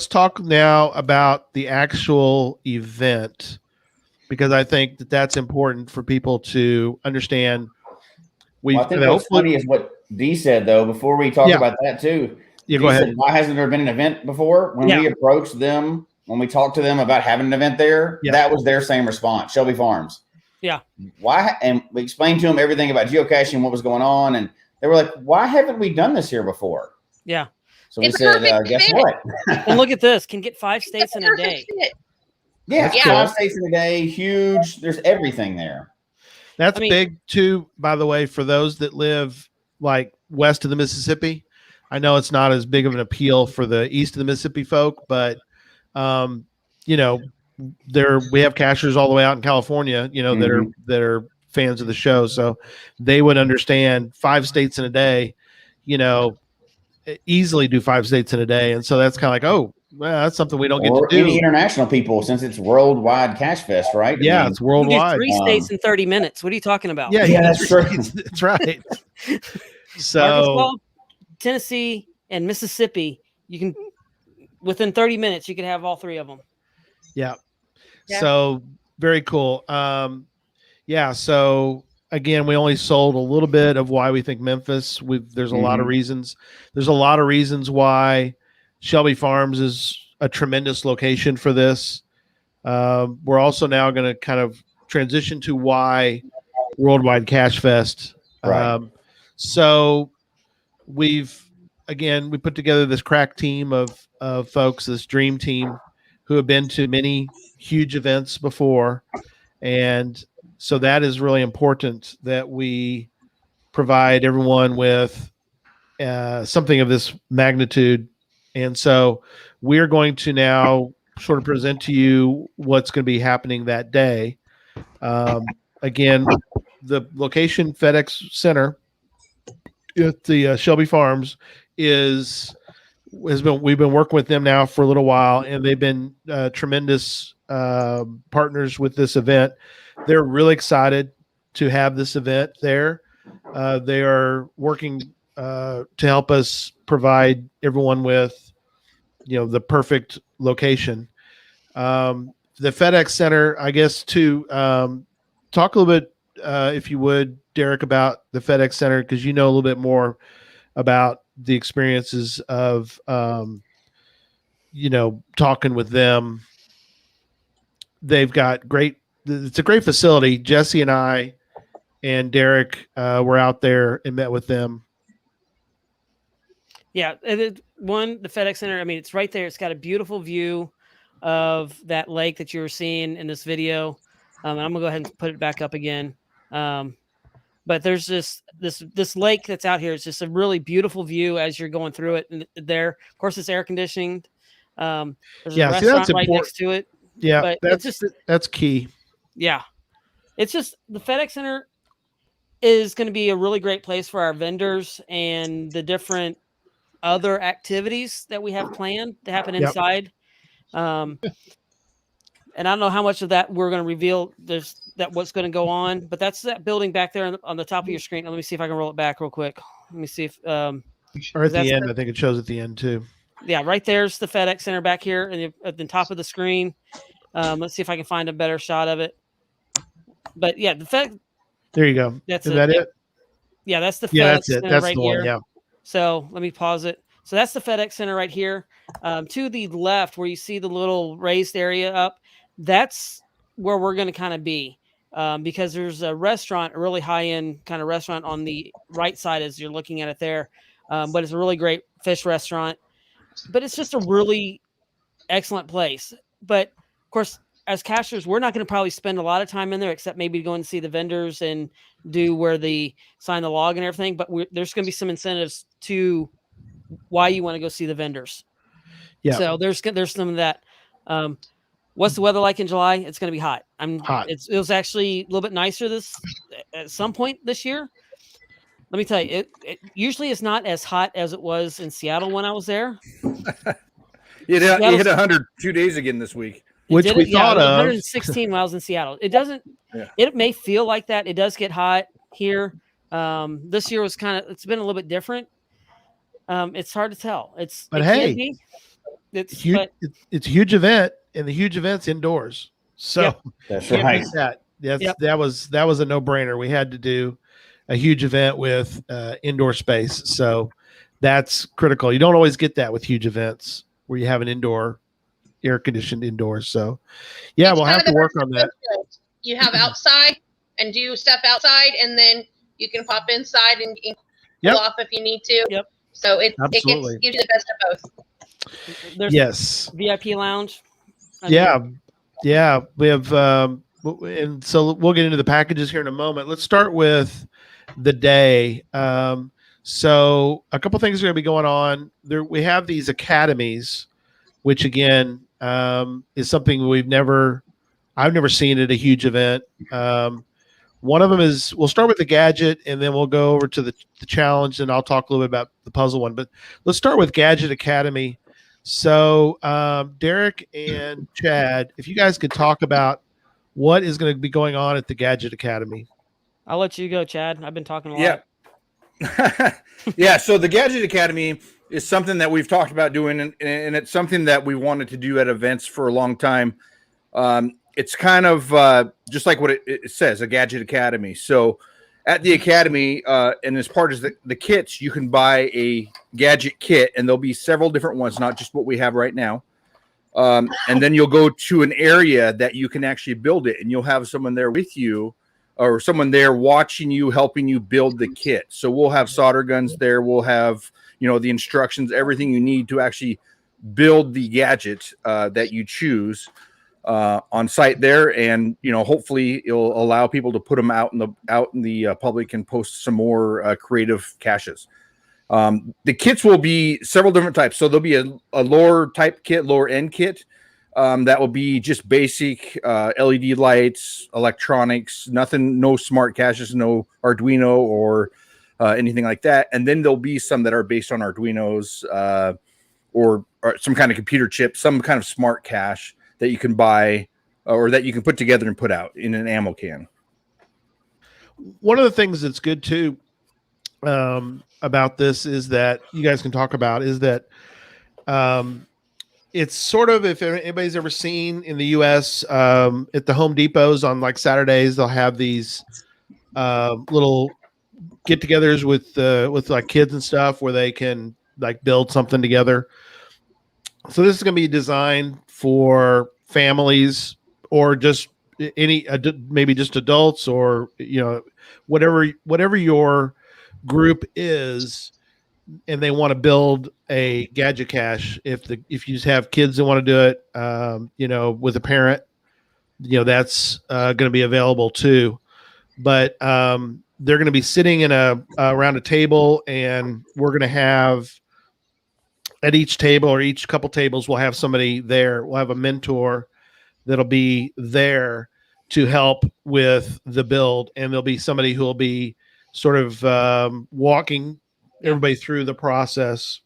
talk now about the actual event, because I think that's important for people to understand. I think what's funny is what Dee said, though, before we talk about that, too. Yeah, Dee go ahead. said, why hasn't there been an event before? When we approached them, when we talked to them about having an event there, that was their same response, Shelby Farms. Yeah. Why? And we explained to them everything about geocaching, what was going on, and they were like, why haven't we done this here before? Yeah. So we said, guess what? And look at this. Can get 5 states in a day. Yeah, 5 states in a day, huge. There's everything there. That's big too, by the way, for those that live like west of the Mississippi. I know it's not as big of an appeal for the east of the Mississippi folk, but we have cachers all the way out in California, that are fans of the show, so they would understand 5 states in a day, easily do 5 states in a day, and so that's kind of like, oh, well, that's something we don't get to do. Any international people, since it's worldwide Cache Fest, right? Yeah, it's worldwide. 3 states in 30 minutes. What are you talking about? Yeah, that's true. That's right. So Arkansas, Tennessee, and Mississippi, you can within 30 minutes you can have all 3 of them. Yeah. So very cool. So again, we only sold a little bit of why we think Memphis. There's a lot of reasons. There's a lot of reasons why Shelby Farms is a tremendous location for this. We're also now going to kind of transition to why Worldwide Cache Fest. Right. So we put together this crack team of folks, this dream team, who have been to many huge events before. And so that is really important that we provide everyone with something of this magnitude. And so we're going to now sort of present to you what's going to be happening that day. Again, the location, FedEx Center at the Shelby Farms, we've been working with them now for a little while, and they've been tremendous partners with this event. They're really excited to have this event there. They are working to help us provide everyone with, the perfect location. The FedEx Center, I guess, to talk a little bit, if you would, Derek, about the FedEx Center, because you know a little bit more about the experiences of, talking with them. They've got it's a great facility. Jesse and I and Derek were out there and met with them. Yeah. The FedEx Center, it's right there. It's got a beautiful view of that lake that you were seeing in this video. And I'm gonna go ahead and put it back up again. But there's this lake that's out here. It's just a really beautiful view as you're going through it. And there, of course, it's air conditioned. There's a restaurant right next to it. Yeah, but that's key. Yeah, it's just the FedEx Center is going to be a really great place for our vendors and the different other activities that we have planned to happen inside. And I don't know how much of that we're going to reveal. What's going to go on, but that's that building back there on the top of your screen. Let me see if I can roll it back real quick. Let me see if or at the end. I think it shows at the end too. Yeah, right there's the FedEx Center back here at the top of the screen. Let's see if I can find a better shot of it. But yeah, there you go. That's Is that it? Yeah, that's the Yeah, FedEx that's it. Center That's right the one. here. Yeah. So let me pause it. So that's the FedEx Center right here. To the left, where you see the little raised area up, that's where we're going to kind of be, because there's a restaurant, a really high-end kind of restaurant on the right side as you're looking at it there. But it's a really great fish restaurant. But it's just a really excellent place. But of course, as cashers, we're not going to probably spend a lot of time in there, except maybe go and see the vendors and do where the sign the log and everything. But there's going to be some incentives to why you want to go see the vendors. Yeah. So there's some of that. What's the weather like in July? It's going to be hot. Hot. It was actually a little bit nicer at some point this year. Let me tell you, it usually is not as hot as it was in Seattle when I was there. You hit 100 2 days again this week. Which we thought it was of. 116 when I was in Seattle. It doesn't. Yeah. It may feel like that. It does get hot here. This year was it's been a little bit different. It's hard to tell. It's it's a huge event, and the huge event's indoors. So Yep. That's can't right. miss that. Yep. That was a no-brainer. We had to do a huge event with indoor space. So that's critical. You don't always get that with huge events where you have an indoor air conditioned indoors. So yeah, It's we'll kind have of to the work on that. You have outside and do stuff outside, and then you can pop inside and cool Yep. off if you need to. Yep. So it Absolutely. gives you the best of both. There's Yes. VIP lounge. Yeah. We have, and so we'll get into the packages here in a moment. Let's start with the day. So a couple things are going to be going on there. We have these academies, which again is something I've never seen at a huge event. One of them is, we'll start with the gadget and then we'll go over to the challenge, and I'll talk a little bit about the puzzle one. But let's start with Gadget Academy. So Derek and Chad, if you guys could talk about what is going to be going on at the Gadget Academy. I'll let you go, Chad. I've been talking a lot. Yeah. So the Gadget Academy is something that we've talked about doing, and it's something that we wanted to do at events for a long time. It's kind of just like what it says, a Gadget Academy. So at the Academy, and as part of the kits, you can buy a gadget kit, and there'll be several different ones, not just what we have right now. And then you'll go to an area that you can actually build it, and you'll have someone there with you, or someone there watching you, helping you build the kit. So we'll have solder guns there. We'll have, the instructions, everything you need to actually build the gadget that you choose on site there. And, hopefully it'll allow people to put them out in the public and post some more creative caches. The kits will be several different types. So there'll be a lower type kit, lower end kit. That will be just basic LED lights, electronics, nothing, no smart caches, no Arduino or anything like that. And then there'll be some that are based on Arduinos or some kind of computer chip, some kind of smart cache that you can buy or that you can put together and put out in an ammo can. One of the things that's good too about this is that you guys can talk about is that it's sort of, if anybody's ever seen in the US at the Home Depots on like Saturdays, they'll have these little get-togethers with like kids and stuff where they can like build something together. So this is going to be designed for families or just maybe just adults, or whatever your group is, and they want to build a gadget cache. If you just have kids that want to do it, with a parent, that's going to be available too. But they're going to be sitting in around a table, and we're going to have at each table or each couple tables, we'll have somebody there. We'll have a mentor that'll be there to help with the build, and there'll be somebody who will be sort of walking everybody through the process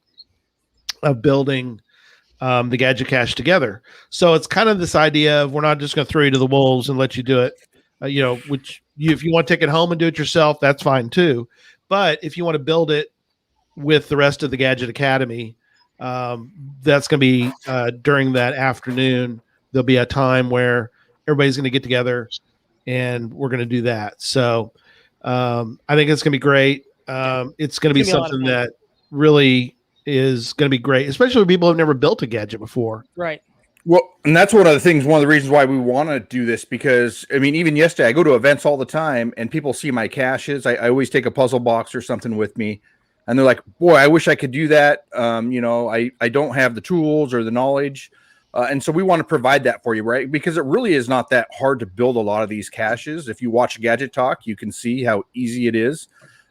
of building the gadget cache together. So it's kind of this idea of, we're not just going to throw you to the wolves and let you do it. If you want to take it home and do it yourself, that's fine too. But if you want to build it with the rest of the Gadget Academy, that's going to be during that afternoon. There'll be a time where everybody's going to get together and we're going to do that. So I think it's going to be great. It's going to be It's gonna be a lot of something fun. that really is going to be great, especially with people who've never built a gadget before. Right. Well, and that's one of the reasons why we want to do this, because I mean, even yesterday, I go to events all the time and people see my caches. I always take a puzzle box or something with me, and they're like, boy, I wish I could do that. I don't have the tools or the knowledge. And so we want to provide that for you, right? Because it really is not that hard to build a lot of these caches. If you watch Gadget Talk, you can see how easy it is.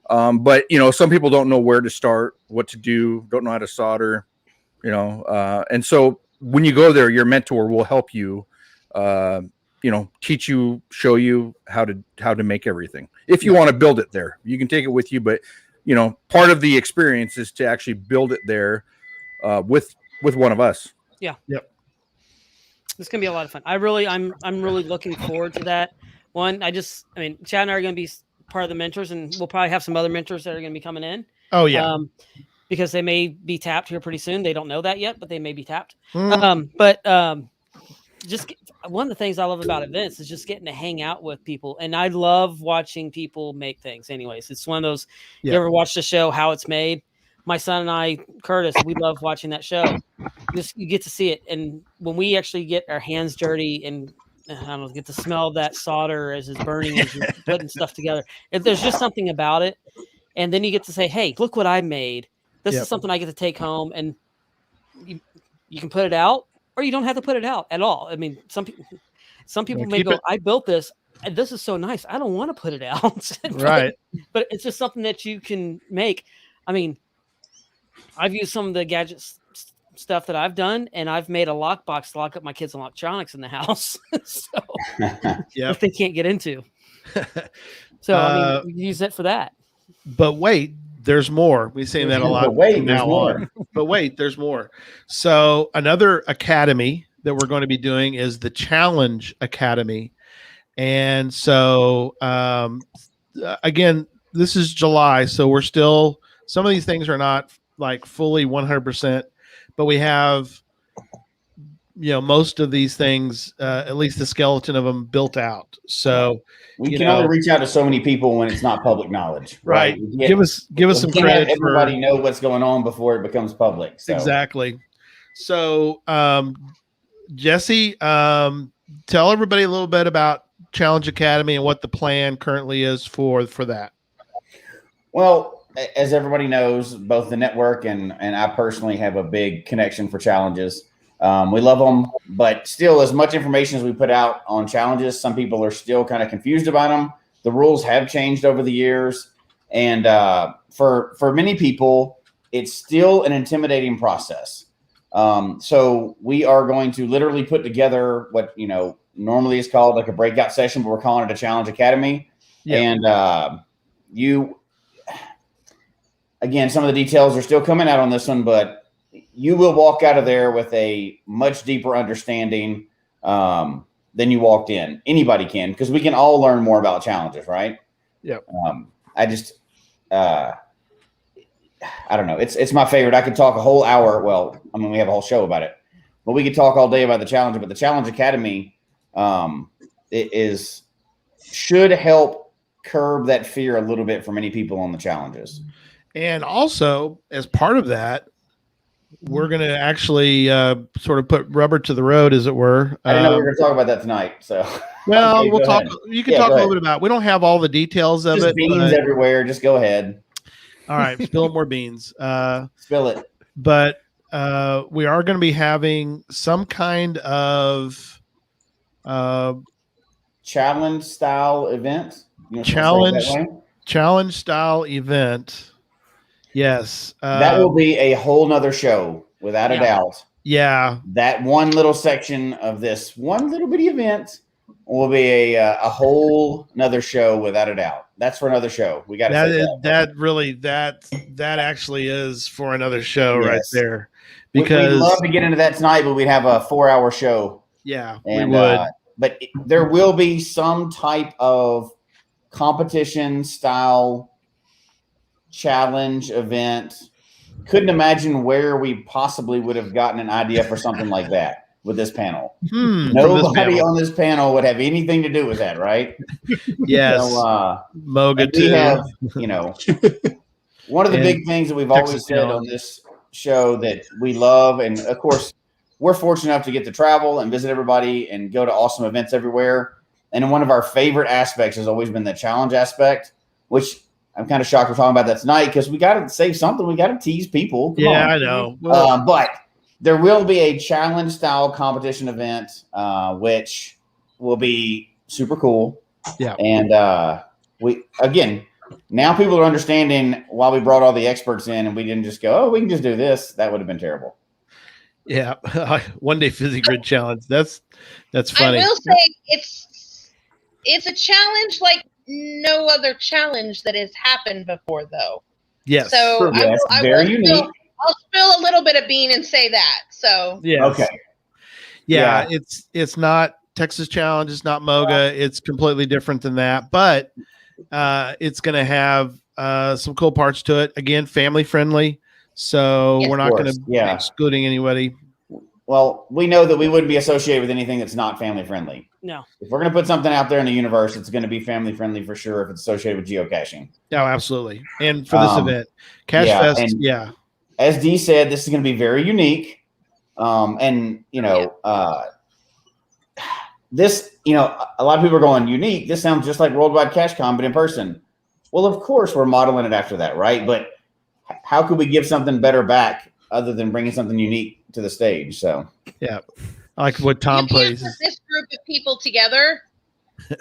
But some people don't know where to start, what to do, don't know how to solder, and so when you go there, your mentor will help you, teach you, show you how to make everything. If you want to build it there, you can take it with you. But, part of the experience is to actually build it there with one of us. Yeah. Yep. It's gonna be a lot of fun. I'm really looking forward to that. Chad and I are gonna be part of the mentors, and we'll probably have some other mentors that are gonna be coming in. Oh yeah. Because they may be tapped here pretty soon. They don't know that yet, but they may be tapped. Mm. One of the things I love about events is just getting to hang out with people. And I love watching people make things anyways. It's one of those, Yeah. You ever watch the show, How It's Made? My son and I, Curtis, we love watching that show. You get to see it. And when we actually get our hands dirty and get to smell that solder as it's burning, as you're putting stuff together, there's just something about it. And then you get to say, hey, look what I made. This is something I get to take home, and you can put it out, or you don't have to put it out at all. I mean, some people may go, I built this, and this is so nice. I don't want to put it out. Right. But it's just something that you can make. I mean, I've used some of the gadgets stuff that I've done, and I've made a lockbox to lock up my kids' electronics in the house. So if they can't get into. So we can use it for that. But wait, there's more. We say that a lot. But wait, from there's now more. on. But wait, there's more. So another academy that we're going to be doing is the Challenge Academy. And so again, this is July, so we're still, some of these things are not like fully 100%, but we have most of these things, at least the skeleton of them, built out. So we can only reach out to so many people when it's not public knowledge, right? Give us some credit. Everybody know what's going on before it becomes public. So. Exactly. So, Jesse, tell everybody a little bit about Challenge Academy and what the plan currently is for that. Well, as everybody knows, both the network and I personally have a big connection for challenges. We love them, but still, as much information as we put out on challenges, some people are still kind of confused about them. The rules have changed over the years, and for many people, it's still an intimidating process. So we are going to literally put together what normally is called like a breakout session, but we're calling it a Challenge Academy. Yeah. And again, some of the details are still coming out on this one, but you will walk out of there with a much deeper understanding than you walked in. Anybody can, because we can all learn more about challenges, right? Yeah. I don't know. It's my favorite. I could talk a whole hour. Well, I mean, we have a whole show about it, but we could talk all day about the challenge. But the Challenge Academy should help curb that fear a little bit for many people on the challenges. And also, as part of that, we're going to actually sort of put rubber to the road, as it were. I didn't know we were going to talk about that tonight. So, well, okay, we'll talk. Ahead. You can talk a little bit about. We don't have all the details of just it. Beans everywhere. Just go ahead. All right, spill more beans. Spill it. But we are going to be having some kind of challenge style event. Challenge style event. Yes. That will be a whole nother show, without a doubt. Yeah. That one little section of this one little bitty event will be a whole another show, without a doubt. That's for another show. We got to that actually is for another show. Yes. Right there. Because we'd love to get into that tonight, but we'd have a 4-hour show. Yeah, and, we would. But there will be some type of competition style challenge event. Couldn't imagine where we possibly would have gotten an idea for something like that. with this panel. From this Nobody panel. on this panel would have anything to do with that, right? Yes. So, Moga and we too. have, one of the And big things that we've Texas always said Challenge. on this show that we love, and of course, we're fortunate enough to get to travel and visit everybody and go to awesome events everywhere. And one of our favorite aspects has always been the challenge aspect, which I'm kind of shocked we're talking about that tonight because we got to say something. We got to tease people. Come on. I know. Well, But there will be a challenge style competition event, which will be super cool. Yeah. And now people are understanding why we brought all the experts in and we didn't just go, oh, we can just do this. That would have been terrible. yeah. One day Fizzy Grid challenge. That's funny. I will say it's a challenge like no other challenge that has happened before, though. Yes. So Yes, very unique. I'll spill a little bit of bean and say that. So Yeah. Okay. Yeah. It's not Texas Challenge. It's not Moga. It's completely different than that. But it's going to have some cool parts to it. Again, family friendly. So Yes, we're not going to be Yeah. excluding anybody. Well, we know that we wouldn't be associated with anything that's not family friendly. No. If we're going to put something out there in the universe, it's going to be family friendly for sure if it's associated with geocaching. Oh, absolutely. And for this event, Cache yeah, Fest. and- Yeah. As Dee said, this is going to be very unique. This, a lot of people are going unique. This sounds just like Worldwide Cache Con, but in person. Well, of course, we're modeling it after that, right? But how could we give something better back other than bringing something unique to the stage? So, Yeah. I like what Tom you can't plays. put this group of people together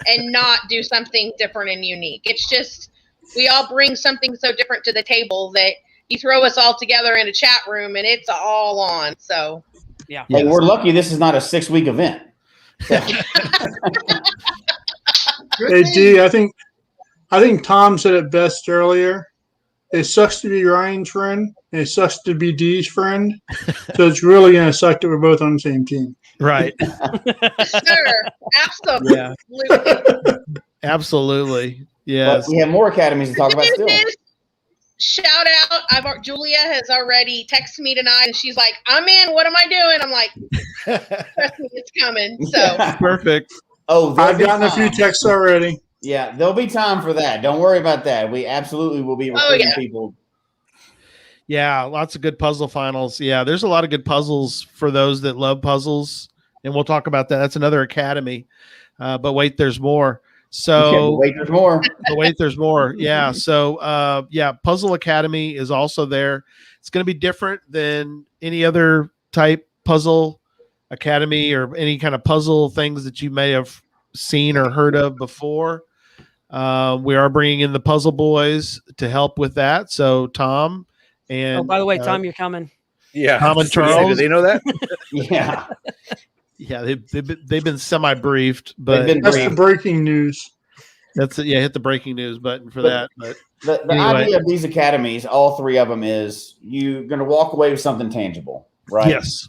and not do something different and unique. It's just we all bring something so different to the table that you throw us all together in a chat room and it's all on. So Yeah. hey, Yes. we're lucky this is not a 6-week event. So, Hey, D, I think Tom said it best earlier. It sucks to be Ryan's friend, and it sucks to be Dee's friend. So it's really going to suck that we're both on the same team. Right. sure, absolutely. Yeah. Absolutely. but Yes. we have more academies to talk The about news still. is, shout out! Julia has already texted me tonight, and she's like, "I'm in. What am I doing?" I'm like, "Trust me, it's coming." So Perfect. Oh, there'll I've be gotten a few time. texts already. Yeah, there'll be time for that. Don't worry about that. We absolutely will be recruiting yeah. people. Yeah, lots of good puzzle finals. Yeah, there's a lot of good puzzles for those that love puzzles, and we'll talk about that. That's another academy. But wait, there's more. So Wait, there's more. but wait, there's more. Yeah. So Puzzle Academy is also there. It's going to be different than any other type puzzle academy or any kind of puzzle things that you may have seen or heard of before. We are bringing in the Puzzle Boys to help with that. So Tom and Oh, by the way, Tom, you're coming. Yeah. Tom and So, yeah, Charles. do they know that? Yeah. yeah, they've been semi-briefed, but They've been That's the breaking news. that's it. Yeah, hit the breaking news button for But- that. But The Anyway. idea of these academies, all three of them, is you're going to walk away with something tangible, right? yes,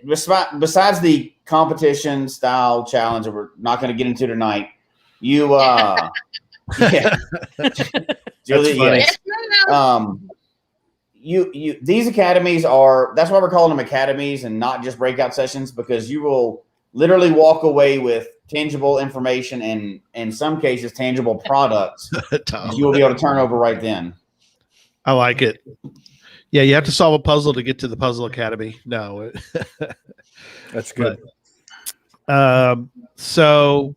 Besides the competition style challenge that we're not going to get into tonight, you, yeah. Julia, funny. yes. Yes, no. You these academies are, that's why we're calling them academies and not just breakout sessions, because you will literally walk away with tangible information and in some cases tangible products Tom. you will be able to turn over right then. I like it. Yeah, you have to solve a puzzle to get to the Puzzle Academy. No. That's good. So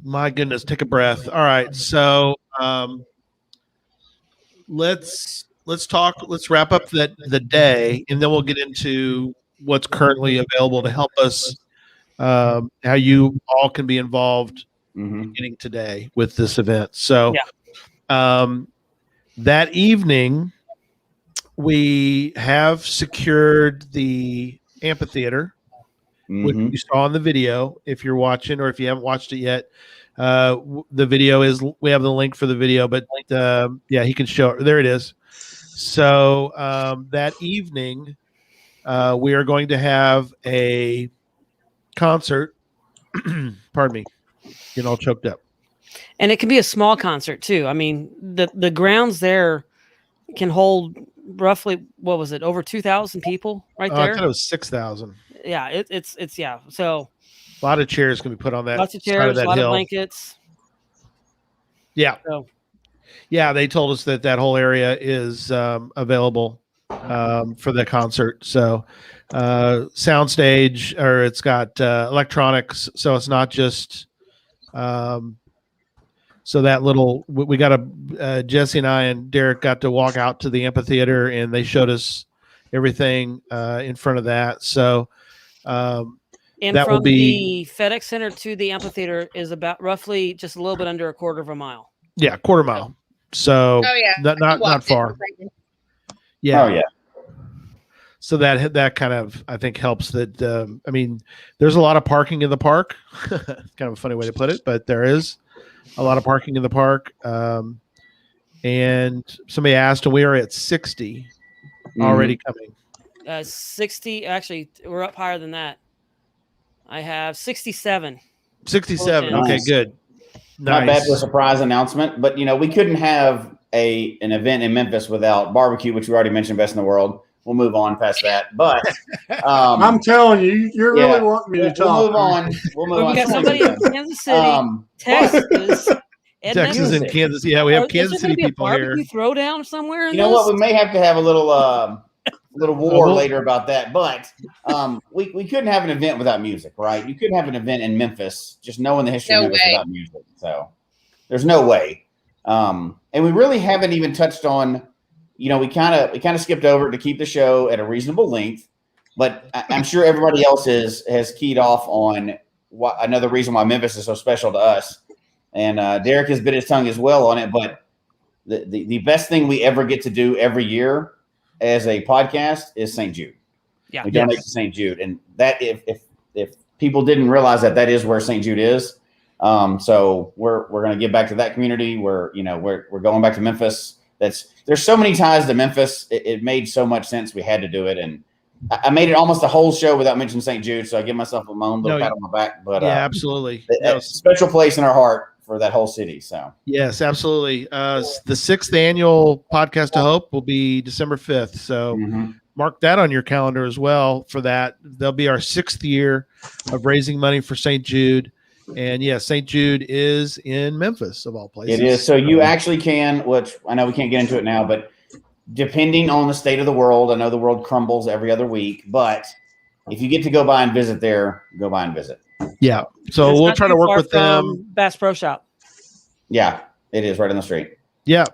my goodness, take a breath. All right. So let's wrap up the day, and then we'll get into what's currently available to help us how you all can be involved Mhm. beginning today with this event. So that evening we have secured the amphitheater, which Mhm. you saw in the video. If you're watching or if you haven't watched it yet, the video is, we have the link for the video, but yeah, he can show, there it is. So that evening we are going to have a concert. Pardon me, getting all choked up. And it can be a small concert too. I mean, the grounds there can hold roughly, what was it? Over 2,000 people right I there. thought it was 6,000. Yeah, it's yeah. So A lot of chairs can be put on that lots of side chairs, of a that lot of hill. blankets. Yeah. So Yeah, they told us that whole area is available for the concert. So soundstage, or it's got electronics, so it's not just so that little we got Jesse and I and Derek got to walk out to the amphitheater, and they showed us everything in front of that. So and that will from be the FedEx Center to the amphitheater is about roughly just a little bit under a quarter of a mile. quarter mile. So Oh yeah, not walked it. far. Yeah. Oh yeah. So that kind of, I think, helps that. I mean, there's a lot of parking in the park. Kind of a funny way to put it, but there is a lot of parking in the park. And somebody asked, and we are at 60 already coming. 60. Actually, we're up higher than that. I have 67. 67. Nice. Okay, good. Not bad for a Nice. surprise announcement, but we couldn't have an event in Memphis without barbecue, which we already mentioned, best in the world. We'll move on past that. But I'm telling you, you're really wanting me to talk. We'll move on. We'll move on. We got somebody in Kansas City, Texas, and Texas Memphis. and Kansas. Yeah, we have Is Kansas there gonna City be a people here. barbecue throwdown somewhere. You know what? We may have to have a little war well- later about that. But we couldn't have an event without music, right? You couldn't have an event in Memphis just knowing the history No of Memphis way. without music. So there's no way. And we really haven't even touched on. We kind of skipped over it to keep the show at a reasonable length, but I'm sure everybody else has keyed off on another reason why Memphis is so special to us. And Derek has bit his tongue as well on it. But the best thing we ever get to do every year as a podcast is St. Jude. Yeah. We donate to St. Jude, and that if people didn't realize that is where St. Jude is. So we're going to give back to that community. We're going back to Memphis. There's so many ties to Memphis. It made so much sense. We had to do it. And I made it almost a whole show without mentioning St. Jude. So I give myself a own little pat on my back, but yeah, absolutely. a special place in our heart for that whole city. So Yes, absolutely. The 6th annual Podcast to Hope will be December 5th. So mark that on your calendar as well for that. There'll be our 6th year of raising money for St. Jude. And yeah, St. Jude is in Memphis, of all places. it is. So you actually can, which I know we can't get into it now, but depending on the state of the world, I know the world crumbles every other week, but if you get to go by and visit there, go by and visit. Yeah. So It's we'll not try too to work far with them. from Bass Pro Shop. Yeah, it is right on the street. Yeah.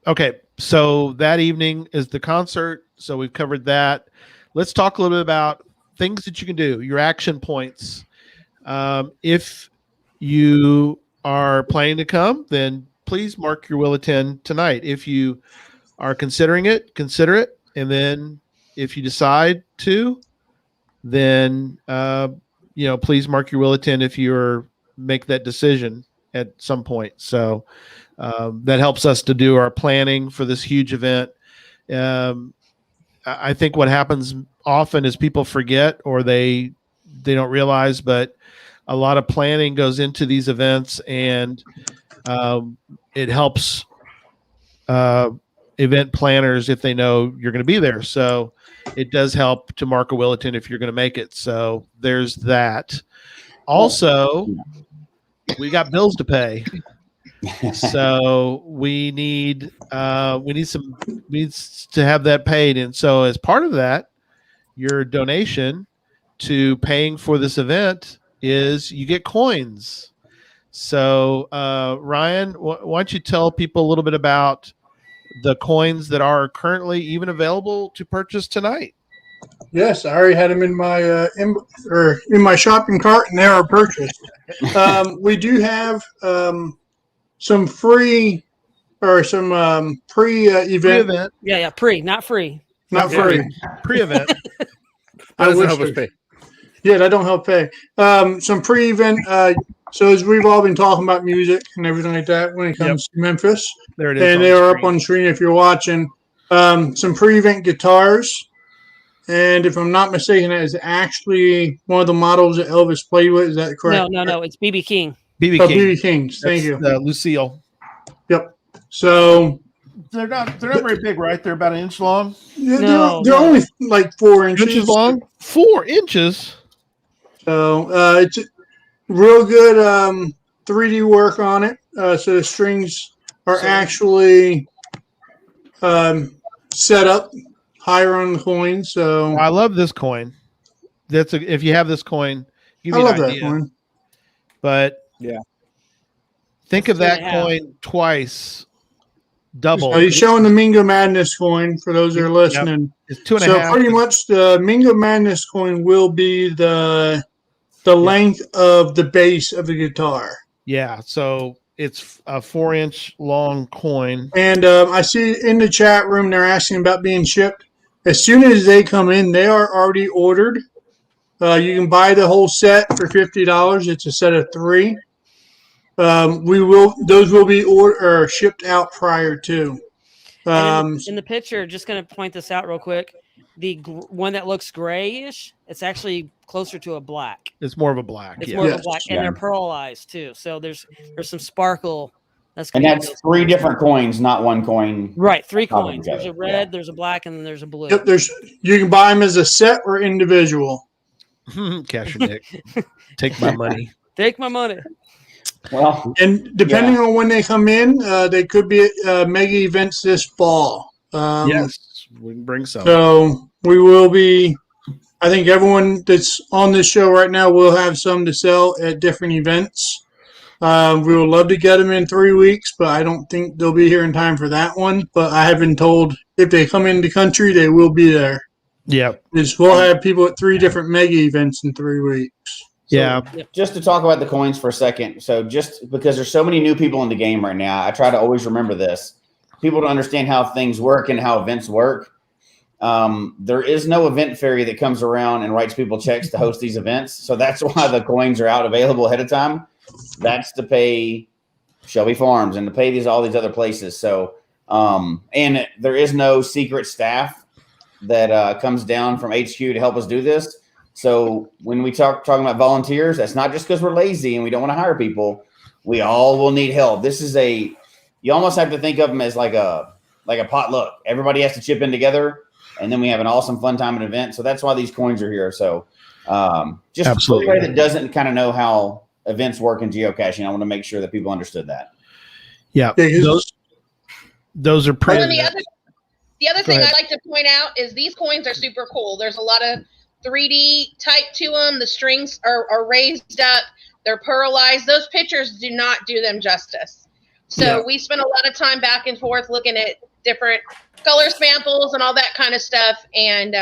Okay. So that evening is the concert. So we've covered that. Let's talk a little bit about things that you can do, your action points. If you are planning to come, then please mark your will attend tonight. If you are considering it, consider it. And then if you decide to, then, please mark your will attend if you're make that decision at some point. So that helps us to do our planning for this huge event. I think what happens often is people forget or they don't realize, but a lot of planning goes into these events, and it helps event planners if they know you're going to be there. So it does help to mark a will attend if you're going to make it. So there's that. Also, we got bills to pay. So we need to have that paid. And so as part of that, your donation to paying for this event is you get coins. So Ryan, why don't you tell people a little bit about the coins that are currently even available to purchase tonight? Yes, I already had them in my in my shopping cart, and they are purchased. We do have some free or some pre-event. Pre-event. Yeah, not free. Not free. Pre-event. I Doesn't wish help us they- pay. Yeah, that don't help pay. Some pre-event. So as we've all been talking about music and everything like that when it comes to Memphis, There it is. and they are up on screen if you're watching. Some pre-event guitars, and if I'm not mistaken, that is actually one of the models that Elvis played with. Is that correct? No. It's BB King. BB Oh, King. BB Kings. Thank you. Lucille. Yep. So They're not very big, right? They're about an inch long. Yeah, No, they're no. only like 4 inches. Inches long? 4 inches. So it's real good 3D work on it. So the strings are actually set up higher on the coin. So I love this coin. If you have this coin, give I me love an that idea. coin. But Yeah. think That's of that 2.5. coin twice, double. So he's showing the Mingo Madness coin for those that are listening. It's 2.5. So pretty much the Mingo Madness coin will be the length of the base of the guitar. Yeah, so it's a 4-inch long coin. And I see in the chat room they're asking about being shipped. As soon as they come in, they are already ordered. You can buy the whole set for $50. It's a set of 3. Those will be shipped out prior to. And in the picture, just going to point this out real quick. The one that looks grayish, it's actually closer to a black. It's more of a black. It's Yeah. more of Yes. a black, and they're pearlized too. So there's some sparkle. And gonna that's be- 3 different coins, not one coin. right. 3 Top of coins. each There's a other, red, yeah. there's a black, and then there's a blue. Yep, you can buy them as a set or individual. Casher Nick. Take my money. Take my money. Well, And depending on when they come in, they could be at mega events this fall. Yes, we can bring some. So we will be. I think everyone that's on this show right now will have some to sell at different events. We would love to get them in 3 weeks, but I don't think they'll be here in time for that one. But I have been told if they come into the country, they will be there. Yeah. We'll have people at 3 different mega events in 3 weeks. Yeah. just to talk about the coins for a second. So just because there's so many new people in the game right now, I try to always remember this. People don't understand how things work and how events work. There is no event fairy that comes around and writes people checks to host these events. So that's why the coins are out available ahead of time. That's to pay Shelby Farms and to pay all these other places. So, and there is no secret staff that comes down from HQ to help us do this. So when we talking about volunteers, that's not just because we're lazy and we don't want to hire people. We all will need help. This is you almost have to think of them as like a potluck. Everybody has to chip in together, and then we have an awesome fun time at an event. So that's why these coins are here. So just Absolutely. for anybody that doesn't kind of know how events work in geocaching, I want to make sure that people understood that. Yeah. Those are pretty. Well, and the other thing ahead. I'd like to point out is these coins are super cool. There's a lot of 3D type to them. The strings are raised up. They're pearlized. Those pictures do not do them justice. So we spent a lot of time back and forth looking at different color samples and all that kind of stuff. And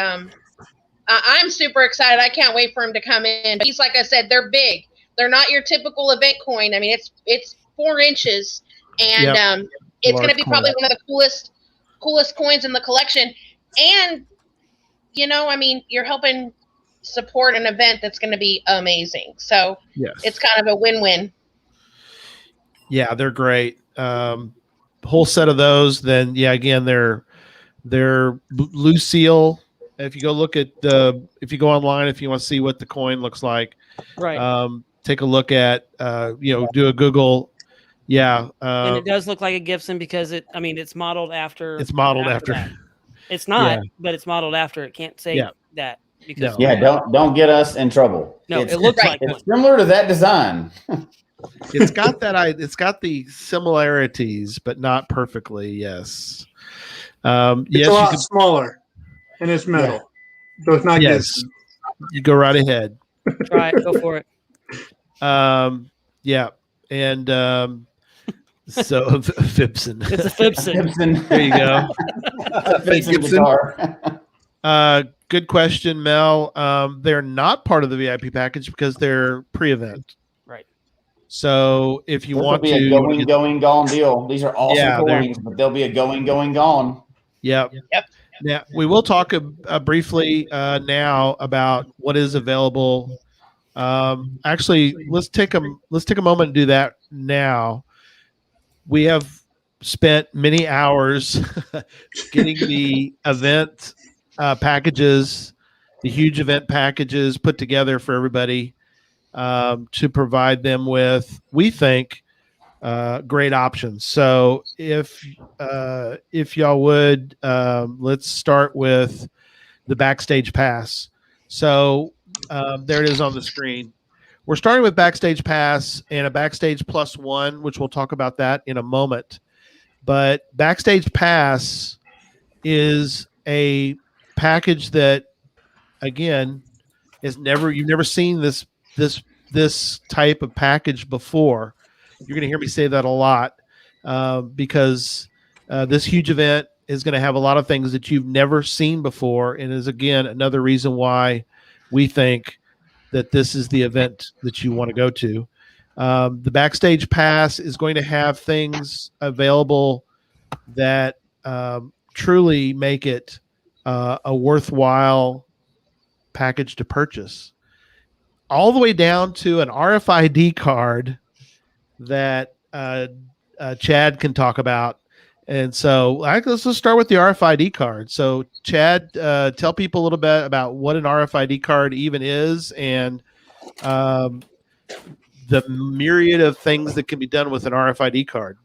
I'm super excited. I can't wait for him to come in. These, like I said, they're big. They're not your typical event coin. I mean, it's 4 inches, and it's going to be probably one of the coolest coins in the collection. And I mean, you're helping support an event that's going to be amazing. So it's kind of a win-win. Yeah, they're great. Whole set of those. Then again, they're Lucille. If you go look at if you go online, if you want to see what the coin looks like, Right. Take a look at do a Google. Yeah, and it does look like a Gibson because it's modeled after. It's modeled after. That. It's not, but it's modeled after. It can't say that because don't get us in trouble. No, it looks like it's one. similar to that design. It's got that. It's got the similarities, but not perfectly. Yes. It's a lot smaller, and it's metal, so it's not. Yes. Gibson. You go right ahead. Try it. Go for it. Yeah, and so Fibson. It's a Fibson. There you go. Fibson guitar. Good question, Mel. They're not part of the VIP package because they're pre-event. Right. So if you want be to a going, gone deal. These are awesome coins, but they'll be a going, gone. Yep. Yeah, we will talk briefly now about what is available. Actually, let's take a moment and do that now. We have spent many hours getting the event packages, the huge event packages put together for everybody to provide them with, we think, great options. So if y'all would, let's start with the Backstage Pass. So there it is on the screen. We're starting with Backstage Pass and a Backstage +1, which we'll talk about that in a moment. But Backstage Pass is a package that, again, you've never seen this type of package before. You're going to hear me say that a lot because this huge event is going to have a lot of things that you've never seen before, and is, again, another reason why we think that this is the event that you want to go to. The Backstage Pass is going to have things available that truly make it a worthwhile package to purchase, all the way down to an RFID card that Chad can talk about. And so let's just start with the RFID card. So Chad, tell people a little bit about what an RFID card even is, and the myriad of things that can be done with an RFID card.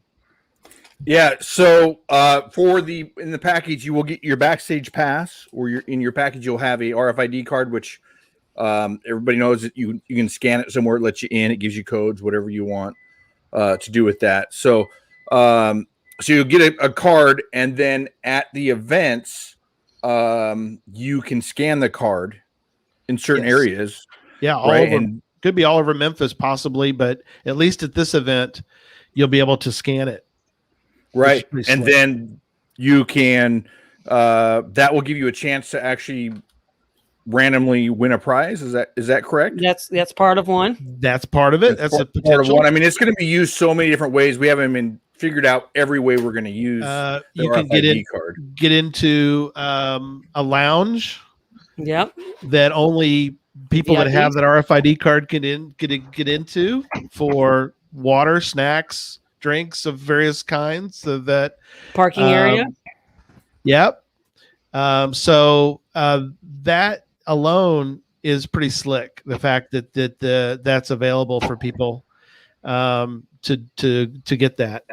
Yeah, so in the package, you will get your Backstage Pass, or in your package you'll have a RFID card, which everybody knows that you can scan it somewhere, it lets you in, it gives you codes, whatever you want to do with that. So you'll get a card, and then at the events, you can scan the card in certain areas. Yeah, all over. And could be all over Memphis, possibly, but at least at this event, you'll be able to scan it. Right. And then you can, that will give you a chance to actually randomly win a prize. Is that correct? That's part of one. That's part of it. That's a potential. Part of one. I mean, it's going to be used so many different ways. We haven't even figured out every way we're going to use you can get into a lounge. Yep. That only people that have that RFID card get into for water, snacks, drinks of various kinds. So that parking area. Yep. So that alone is pretty slick. The fact that that's available for people to get that.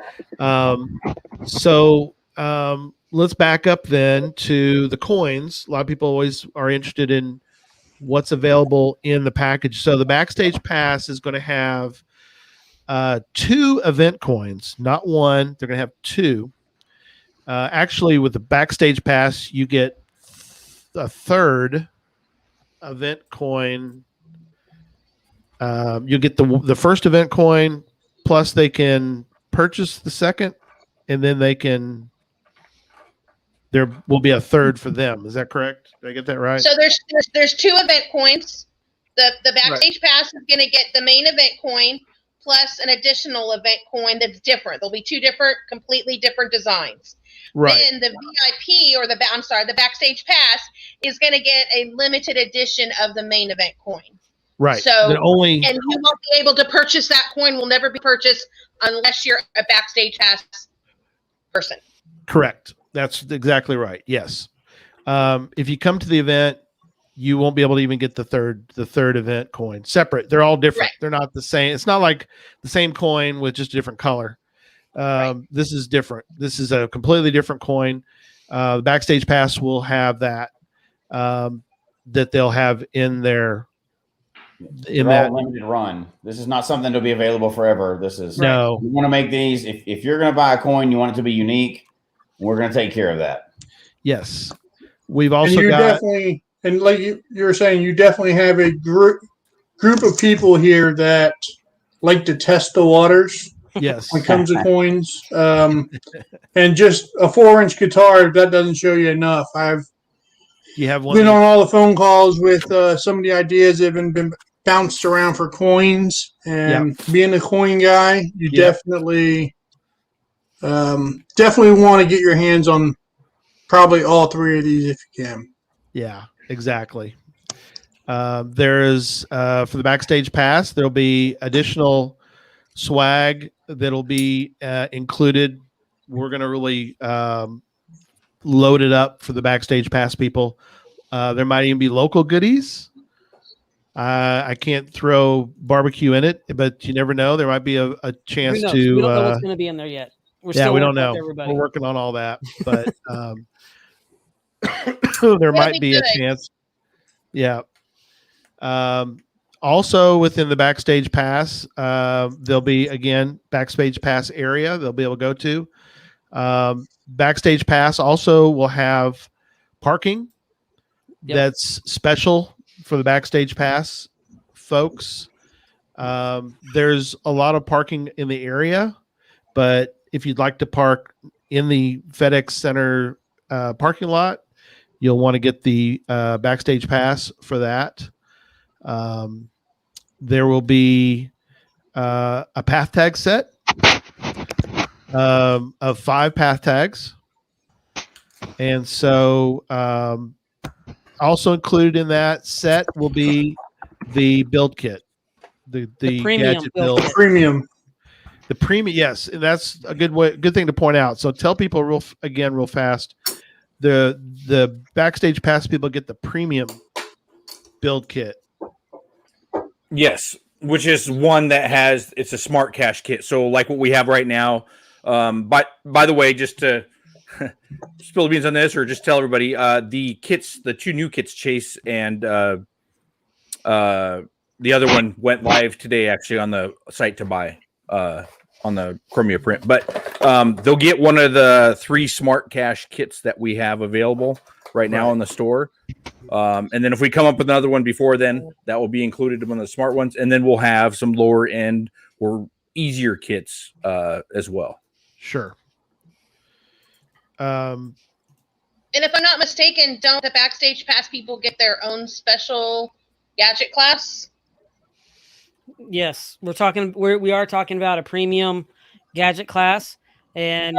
Let's back up then to the coins. A lot of people always are interested in what's available in the package. So the Backstage Pass is going to have 2 event coins, not one. They're going to have 2. Actually, with the Backstage Pass, you get a third event coin. You get the first event coin, plus they can purchase the second, and then there will be a third for them. Is that correct? Did I get that right? So there's 2 event coins. The Backstage Pass is going to get the main event coin plus an additional event coin that's different. There'll be 2 completely different designs. Right. Then the VIP or the Backstage Pass is going to get a limited edition of the main event coin. Right. So and you won't be able to purchase that coin. Will never be purchased unless you're a Backstage Pass person. Correct. That's exactly right. Yes. If you come to the event, you won't be able to even get the third event coin separate. They're all different. Right. They're not the same. It's not like the same coin with just a different color. Right. This is different. This is a completely different coin. The Backstage Pass will have that they'll have in their limited run. This is not something to be available forever. This is no. You want to make these. If you're going to buy a coin, you want it to be unique. We're going to take care of that. Yes, we've also definitely, and like you were saying, you definitely have a group of people here that like to test the waters. Yes, when it comes to coins, and just a 4-inch guitar, if that doesn't show you enough. You have been on all the phone calls with some of the ideas that have been bounced around for coins, and being a coin guy, you definitely want to get your hands on probably all 3 of these if you can. Yeah, exactly. There is for the Backstage Pass, there'll be additional swag that'll be included. We're going to really load it up for the Backstage Pass people. There might even be local goodies. I can't throw barbecue in it, but you never know. There might be a Who chance knows? to. We don't know what's going to be in there yet. We're Yeah, still we don't working with know. everybody. We're working on all that, but there That'll might be be a good. chance. Yeah. Also within the Backstage Pass, there'll be again Backstage Pass area they'll be able to go to. Backstage Pass also will have parking that's special for the Backstage Pass folks. There's a lot of parking in the area, but if you'd like to park in the FedEx Center parking lot, you'll want to get the Backstage Pass for that. There will be a path tag set of 5 path tags. And so also included in that set will be the build kit, the premium gadget build build. Premium. The premium, yes, and that's a good thing to point out. So tell people real fast. The Backstage Pass people get the premium build kit. Yes, which is one that has it's a smart cache kit. So like what we have right now. But by the way, just to spill the beans on this, or just tell everybody, the 2 new kits, Chase and the other one went live today, actually on the site to buy on the Chromia print. But they'll get one of the 3 smart cache kits that we have available right now in the store. And then if we come up with another one before then, that will be included in one of the smart ones. And then we'll have some lower end or easier kits as well. Sure. And if I'm not mistaken, don't the Backstage Pass people get their own special gadget class? Yes, we are talking about a premium gadget class, and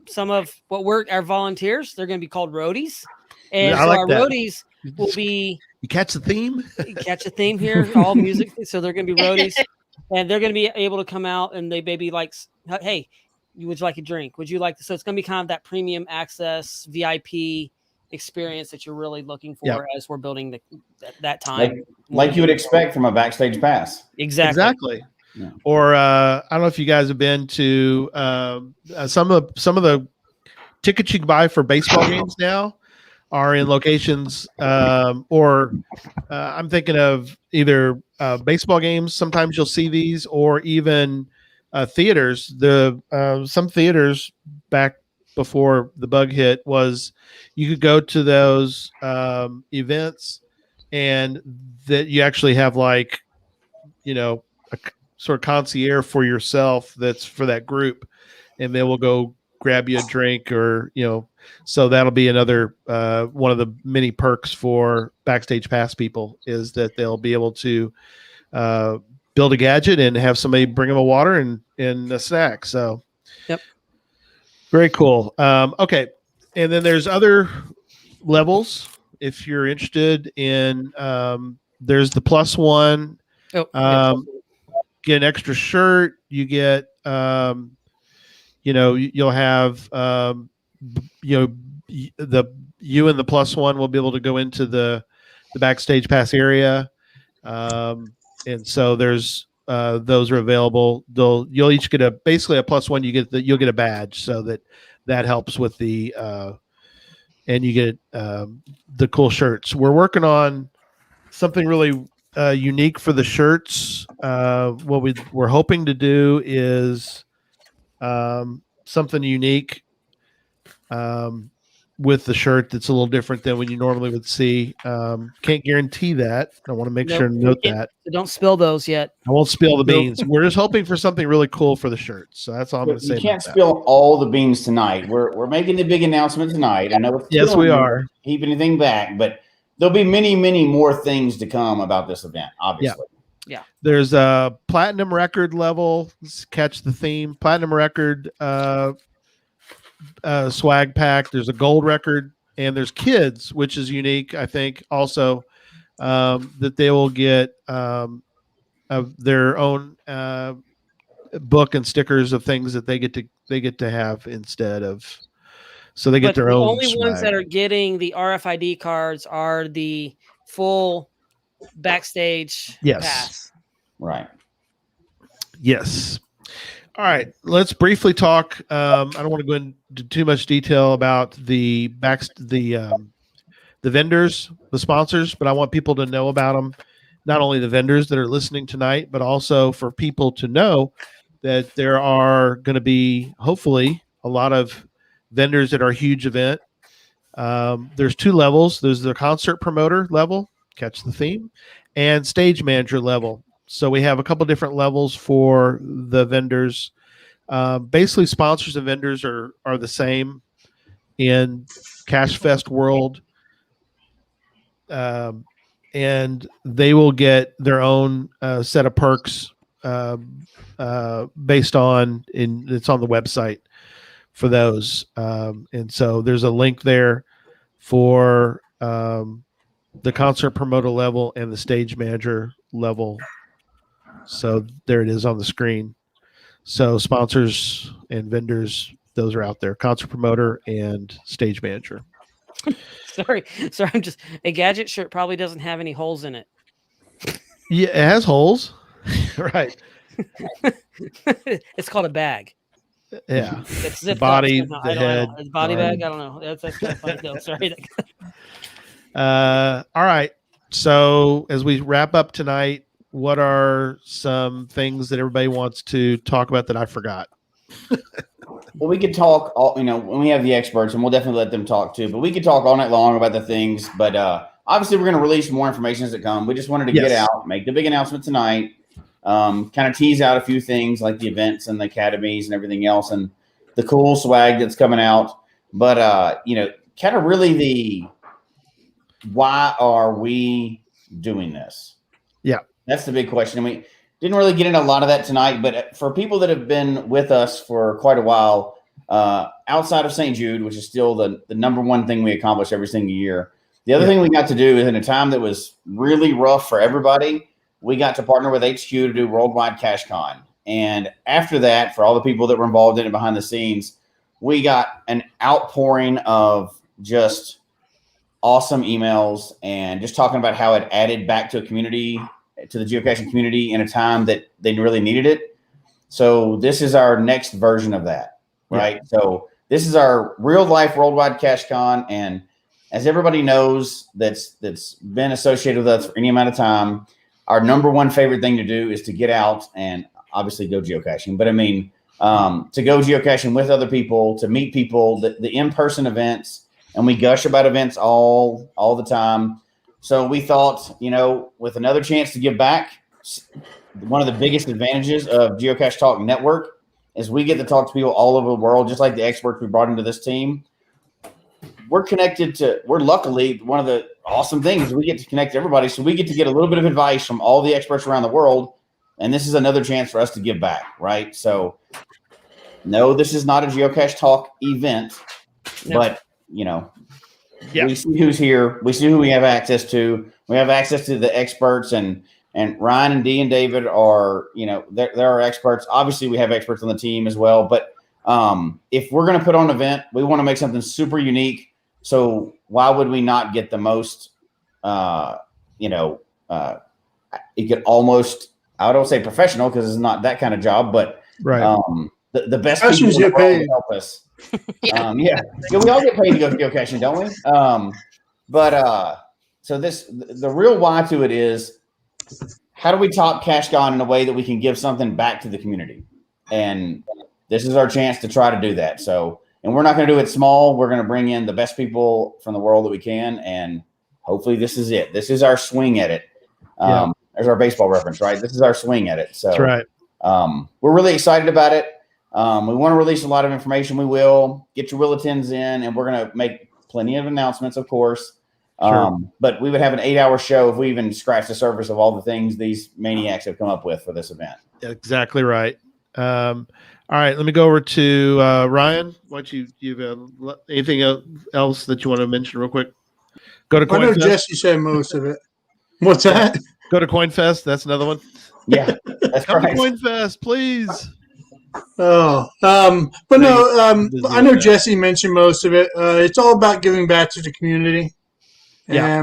some of our volunteers, they're going to be called roadies, and I so like our that. roadies will be You catch the theme? catch a theme here, all music. So they're going to be roadies, and they're going to be able to come out and they maybe like, hey, would you like a drink? Would you like? So it's going to be kind of that premium access VIP experience that you're really looking for as we're building that time. Like you would expect from a Backstage Pass. Exactly. Yeah. Or I don't know if you guys have been to some of the tickets you can buy for baseball games now are in locations or I'm thinking of either baseball games. Sometimes you'll see these, or even theaters. Some theaters back before the bug hit was you could go to those events and that you actually have like, a sort of concierge for yourself that's for that group, and they will go grab you a drink or, so that'll be another one of the many perks for Backstage Pass people is that they'll be able to build a gadget and have somebody bring them a water and a snack. So very cool. Okay. And then there's other levels if you're interested in there's the +1. Get an extra shirt. You get you'll have you and the +1 will be able to go into the Backstage Pass area. And so there's those are available. You'll each get basically a +1. You'll get a badge, so that helps with the and you get the cool shirts. We're working on something really unique for the shirts. What we're hoping to do is something unique with the shirt that's a little different than what you normally would see. Can't guarantee that. I want to make sure and note that. Don't spill those yet. I won't spill the beans. We're just hoping for something really cool for the shirts. So that's all I'm going to say. You can't spill all the beans tonight. We're making the big announcement tonight. I know. Yes, we are. Keep anything back, but there'll be many, many more things to come about this event. Obviously. Yeah. There's a platinum record level. Let's catch the theme. Platinum record swag pack. There's a gold record, and there's kids, which is unique, I think, also that they will get their own book and stickers of things that they get to have instead of. So they get their own. The only ones that are getting the RFID cards are the full backstage Yes. pass. Right. Yes. All right. Let's briefly talk. I don't want to go into too much detail about the vendors, the sponsors, but I want people to know about them. Not only the vendors that are listening tonight, but also for people to know that there are going to be hopefully a lot of vendors at our huge event. There's two levels. There's the concert promoter level, catch the theme, and stage manager level. So we have a couple different levels for the vendors. Basically, sponsors and vendors are the same in Cache Fest world. And they will get their own set of perks based on, it's on the website for those. And so there's a link there for the concert promoter level and the stage manager level. So there it is on the screen. So sponsors and vendors, those are out there, concert promoter and stage manager. Sorry. I'm just, a gadget shirt probably doesn't have any holes in it. Yeah, it has holes. Right. It's called a bag. Yeah. It's The zipped body, up. the head. It's body arm. bag. I don't know. That's kind of funny though. Sorry. All right. So as we wrap up tonight, what are some things that everybody wants to talk about that I forgot? Well, we could talk all, when we have the experts, and we'll definitely let them talk too, but we could talk all night long about the things. But obviously we're going to release more information as it comes. We just wanted to get out, make the big announcement tonight, kind of tease out a few things like the events and the academies and everything else and the cool swag that's coming out. But, kind of really why are we doing this? Yeah. That's the big question. And we didn't really get into a lot of that tonight, but for people that have been with us for quite a while, outside of St. Jude, which is still the number one thing we accomplish every single year, the other thing we got to do is in a time that was really rough for everybody, we got to partner with HQ to do Worldwide CacheCon. And after that, for all the people that were involved in it behind the scenes, we got an outpouring of just awesome emails and just talking about how it added back to a community, to the geocaching community in a time that they really needed it. So this is our next version of that, right? Yeah. So this is our real life Worldwide CacheCon. And as everybody knows that's been associated with us for any amount of time, our number one favorite thing to do is to get out and obviously go geocaching. But I mean, to go geocaching with other people, to meet people, the in-person events, and we gush about events all the time. So we thought, with another chance to give back, one of the biggest advantages of Geocache Talk Network is we get to talk to people all over the world, just like the experts we brought into this team. We're luckily, one of the awesome things is we get to connect everybody. So we get to get a little bit of advice from all the experts around the world. And this is another chance for us to give back, right? So no, this is not a Geocache Talk event, but we see who's here. We see who we have access to. We have access to the experts, and Ryan and Dee and David are, they're our experts. Obviously, we have experts on the team as well. But if we're going to put on an event, we want to make something super unique. So why would we not get the most? It could almost, I don't say professional because it's not that kind of job, but right. The best people in the world to help us. We all get paid to go geocaching, don't we? So the real why to it is, how do we top CacheCon in a way that we can give something back to the community? And this is our chance to try to do that. So, and we're not going to do it small. We're going to bring in the best people from the world that we can, and hopefully this is it. This is our swing at it. There's our baseball reference, right? This is our swing at it. So that's right. We're really excited about it. We want to release a lot of information. We will get your bulletins in, and we're going to make plenty of announcements, of course. Sure. But we would have an 8-hour show if we even scratch the surface of all the things these maniacs have come up with for this event. Exactly right. All right, let me go over to Ryan. Why don't you anything else that you want to mention real quick? Go to CoinFest. I know Jesse said most of it. What's that? Go to CoinFest. That's another one. Yeah, that's Come right. to CoinFest, please. But no, I know Jesse mentioned most of it. It's all about giving back to the community. Yeah,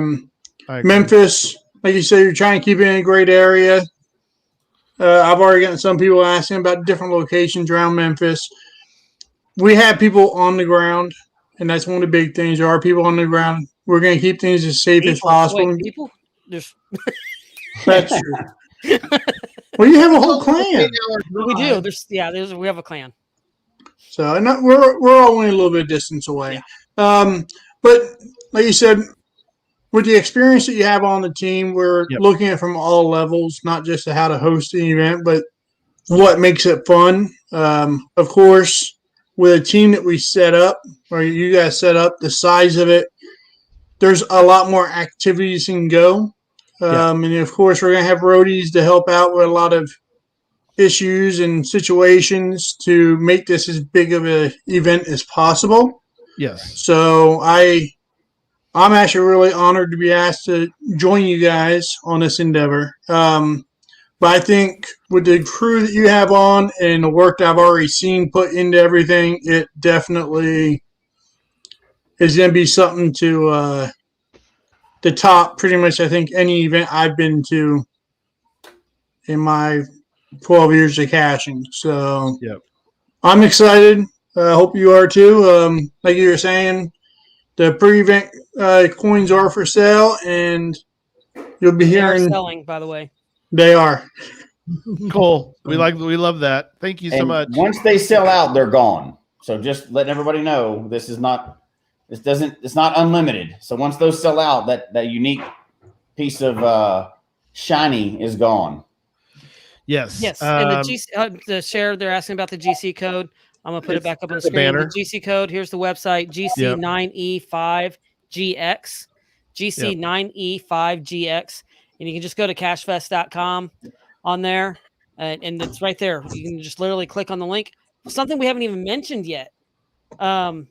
Memphis, like you said, you're trying to keep it in a great area. I've already gotten some people asking about different locations around Memphis. We have people on the ground, and that's one of the big things. There are people on the ground. We're going to keep things as safe as possible. Wait, people? There's That's true. Well, you have a whole clan. we do. We have a clan. So we're all only a little bit of distance away. Yeah. But like you said, with the experience that you have on the team, we're looking at from all levels, not just how to host an event, but what makes it fun. Of course, with a team that we set up, or you guys set up, the size of it, there's a lot more activities can go. And of course, we're going to have roadies to help out with a lot of issues and situations to make this as big of an event as possible. Yes. So I'm actually really honored to be asked to join you guys on this endeavor. But I think with the crew that you have on and the work that I've already seen put into everything, it definitely is going to be something to the top pretty much, I think, any event I've been to in my 12 years of caching. So I'm excited. I hope you are too. Like you were saying, the pre-event coins are for sale, and you'll be hearing. They are selling, by the way. They are. Cool. We love that. Thank you so much. Once they sell out, they're gone. So just letting everybody know it's not unlimited. So once those sell out, that unique piece of shiny is gone. Yes. Yes. And the share, they're asking about the GC code. I'm going to put it back up on the screen. Banner. The GC code, here's the website, GC9E5GX, GC9E5GX. And you can just go to cachefest.com on there, and it's right there. You can just literally click on the link. Something we haven't even mentioned yet. Facebook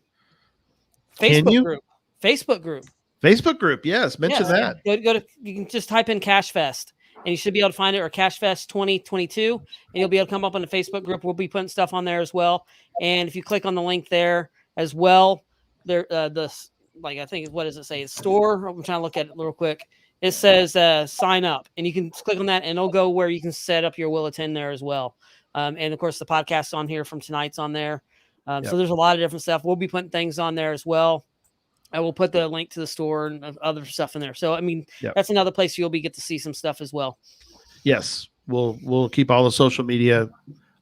group. Yes. Mention that. You can just type in CacheFest, and you should be able to find it, or CacheFest 2022, and you'll be able to come up on the Facebook group. We'll be putting stuff on there as well. And if you click on the link there as well, there, I think, what does it say? Store. I'm trying to look at it real quick. It says sign up, and you can click on that, and it'll go where you can set up your will attend there as well. And of course, the podcast on here from tonight's on there. So there's a lot of different stuff. We'll be putting things on there as well. I will put the link to the store and other stuff in there. So, I mean, that's another place you'll get to see some stuff as well. Yes. We'll keep all the social media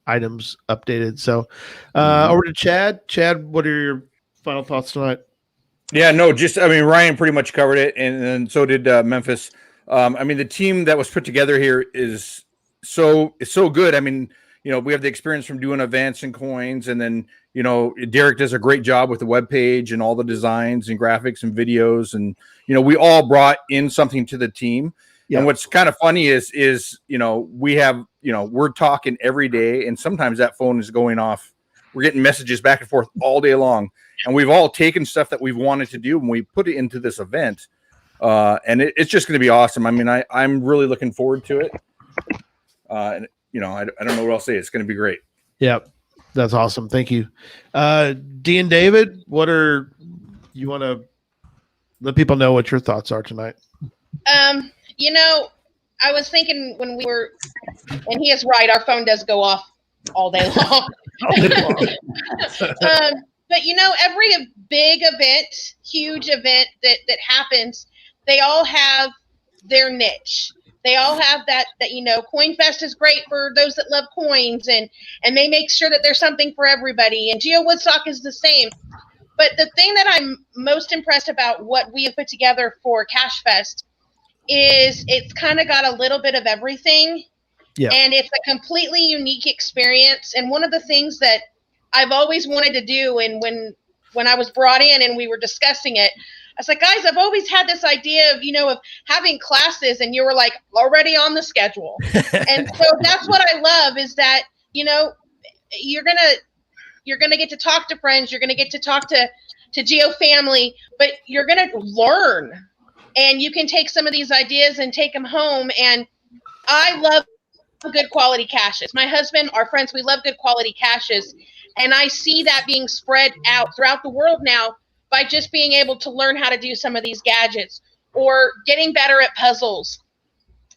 items updated. So over to Chad. Chad, what are your final thoughts tonight? Yeah, no, Ryan pretty much covered it, and so did Memphis. The team that was put together here is so good. I mean, we have the experience from doing events and coins, and then, Derek does a great job with the webpage and all the designs and graphics and videos. And, we all brought in something to the team. Yeah. And what's kind of funny is, we have, we're talking every day, and sometimes that phone is going off. We're getting messages back and forth all day long. And we've all taken stuff that we've wanted to do and we put it into this event. And it's just going to be awesome. I mean, I'm really looking forward to it. And, I don't know what else to say. It's going to be great. Yep. That's awesome. Thank you. Dee and David, you want to let people know what your thoughts are tonight? I was thinking when we were, and he is right, our phone does go off all day long. But every big event, huge event that happens, they all have their niche. They all have that Coin Fest is great for those that love coins, and they make sure that there's something for everybody. And Geo Woodstock is the same. But the thing that I'm most impressed about what we have put together for Cache Fest is it's kind of got a little bit of everything. Yeah. And it's a completely unique experience. And one of the things that I've always wanted to do, and when I was brought in and we were discussing it, I was like, guys, I've always had this idea of having classes, and you were like already on the schedule. And so that's what I love, is that, you're going to get to talk to friends. You're going to get to talk to Geo family, but you're going to learn, and you can take some of these ideas and take them home. And I love good quality caches. My husband, our friends, we love good quality caches. And I see that being spread out throughout the world now by just being able to learn how to do some of these gadgets, or getting better at puzzles,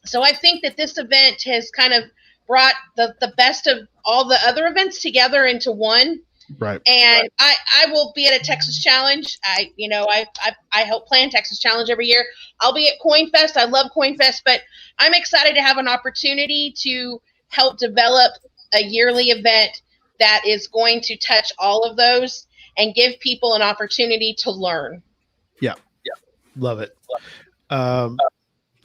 So I think that this event has kind of brought the best of all the other events together into one. Right. And I will be at a Texas Challenge. I help plan Texas Challenge every year. I'll be at Coin Fest. I love Coin Fest, but I'm excited to have an opportunity to help develop a yearly event that is going to touch all of those and give people an opportunity to learn. Yeah. Love it. So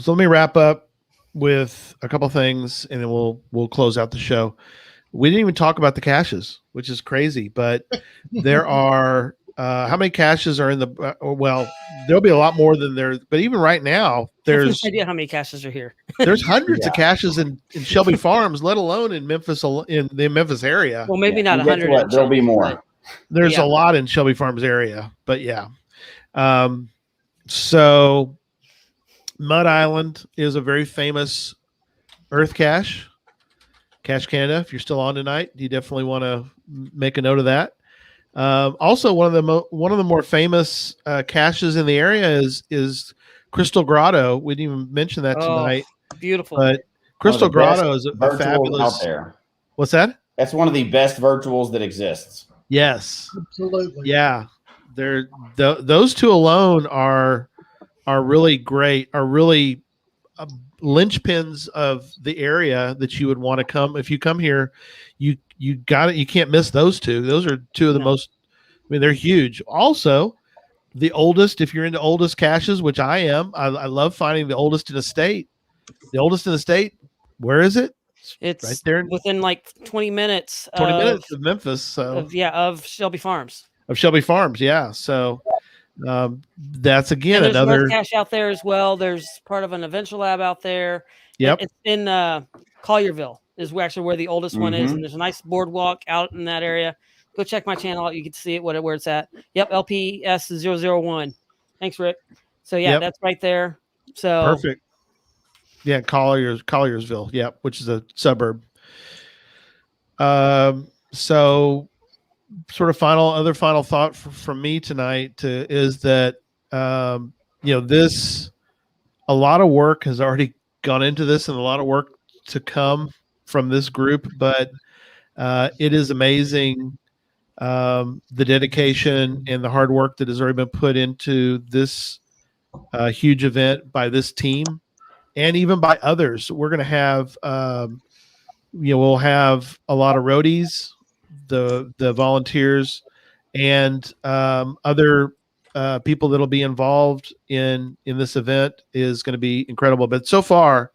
let me wrap up with a couple things, and then we'll close out the show. We didn't even talk about the caches, which is crazy, but there are how many caches are in the well, there'll be a lot more than there, but even right now I have there's no idea how many caches are here. there's hundreds of caches in Shelby Farms, let alone in Memphis, in the Memphis area. Well, maybe not And guess 100. what? There'll be more. There's Yeah. a lot in Shelby Farms area, but yeah. So Mud Island is a very famous earth cache. Cache Canada, if you're still on tonight, you definitely want to make a note of that. Also, one of the more famous caches in the area is Crystal Grotto. We didn't even mention that tonight, Beautiful. but Crystal One of the best Grotto is a virtuals fabulous. out there. What's that? That's one of the best virtuals that exists. Yes. Absolutely. Yeah. Those two alone are really great. Are really linchpins of the area that you would want to come. If you come here, you got it. You can't miss those two. Those are two of the most, I mean, they're huge. Also, the oldest, if you're into oldest caches, which I am, I love finding the oldest in the state. The oldest in the state, where is it? It's right there within like 20 minutes. 20 minutes of Memphis. So of Shelby Farms. Of Shelby Farms, yeah. So that's again And there's another North Cache out there as well. There's part of an adventure lab out there. Yep. It's in Collierville is actually where the oldest one is, and there's a nice boardwalk out in that area. Go check my channel out. You can see it where it's at. Yep, LPS 001. Thanks, Rick. So yeah, Yep. that's right there. So perfect. Yeah, Colliersville, yeah, which is a suburb. So sort of final thought from me tonight is that this, a lot of work has already gone into this and a lot of work to come from this group, but it is amazing the dedication and the hard work that has already been put into this huge event by this team and even by others. We're going to have we'll have a lot of roadies, the volunteers, and other people that'll be involved in this event is going to be incredible. But so far,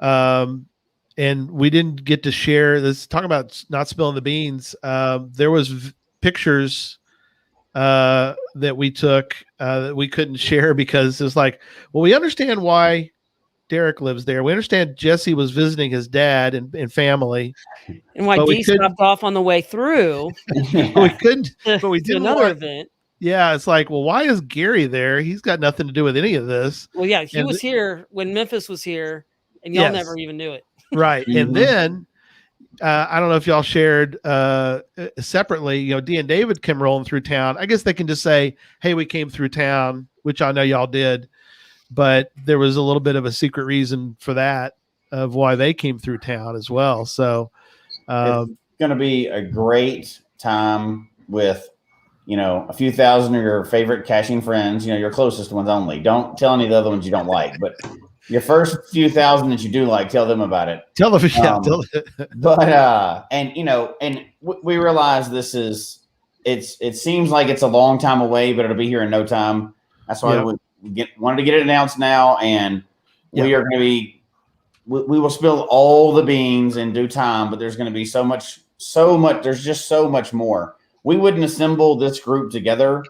and we didn't get to share this. Talking about not spilling the beans, there was pictures that we took that we couldn't share because it's like, well, we understand why Derek lives there. We understand Jesse was visiting his dad and family. And why Dee stopped off on the way through. We couldn't, but we did another event. Yeah, it's like, well, why is Gary there? He's got nothing to do with any of this. Well, yeah, he was here when Memphis was here, and y'all never even knew it. Right. And then I don't know if y'all shared separately, Dee and David came rolling through town. I guess they can just say, hey, we came through town, which I know y'all did. But there was a little bit of a secret reason for that of why they came through town as well. So it's going to be a great time with, a few thousand of your favorite caching friends, your closest ones only. Don't tell any of the other ones you don't like, but your first few thousand that you do like, tell them about it. Tell them. And we realize this is, it seems like it's a long time away, but it'll be here in no time. That's why we wanted to get it announced now, and we are going to be. We will spill all the beans in due time, but there's going to be so much. There's just so much more. We wouldn't assemble this group together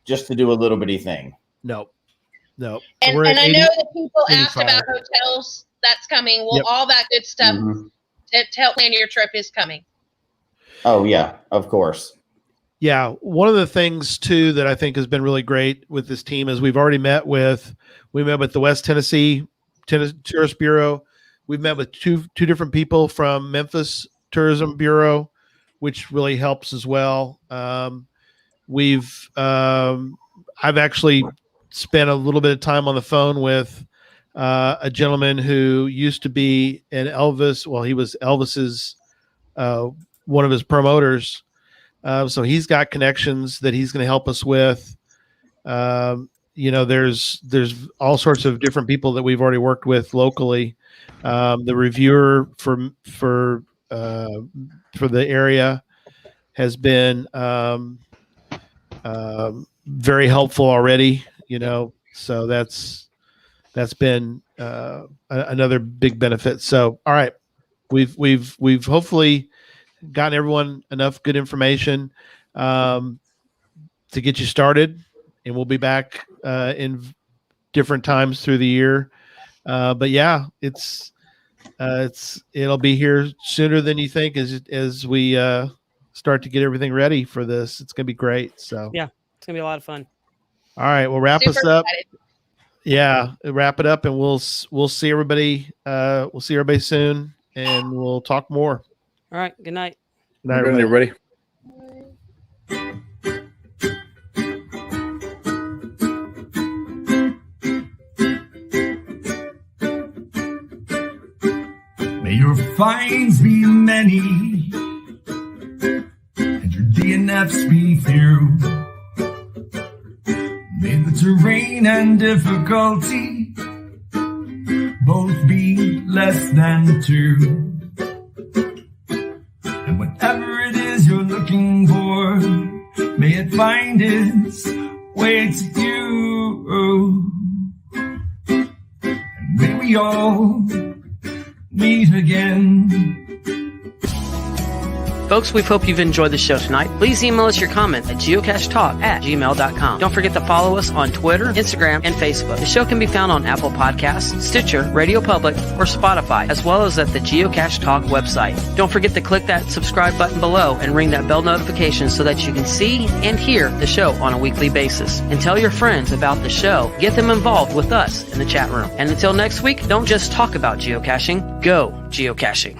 just to do a little bitty thing. No. And I know that people asked about hotels. That's coming. Well, all that good stuff to help plan your trip is coming. Oh yeah, of course. Yeah, one of the things too that I think has been really great with this team is we've already met with the West Tennessee Tourist Bureau. We've met with two different people from Memphis Tourism Bureau, which really helps as well. I've actually spent a little bit of time on the phone with a gentleman who used to be an Elvis. Well, he was Elvis's one of his promoters. So he's got connections that he's going to help us with. There's all sorts of different people that we've already worked with locally. The reviewer for the area has been very helpful already. So that's been another big benefit. So all right, we've hopefully gotten everyone enough good information to get you started, and we'll be back in different times through the year. But yeah, it'll be here sooner than you think as we start to get everything ready for this. It's gonna be great. So Yeah, it's gonna be a lot of fun. all right, we'll wrap us Super up. excited. Yeah, wrap it up, and we'll see everybody. We'll see everybody soon, and we'll talk more. All right. Good night. Good night, Everybody everybody. ready? May your finds be many and your DNFs be few. May the terrain and difficulty both be less than 2. And whatever it is you're looking for, may it find its way to you. And may we all meet again. Folks, we hope you've enjoyed the show tonight. Please email us your comments at geocachetalk@gmail.com. Don't forget to follow us on Twitter, Instagram, and Facebook. The show can be found on Apple Podcasts, Stitcher, Radio Public, or Spotify, as well as at the Geocache Talk website. Don't forget to click that subscribe button below and ring that bell notification so that you can see and hear the show on a weekly basis. And tell your friends about the show. Get them involved with us in the chat room. And until next week, don't just talk about geocaching, go geocaching.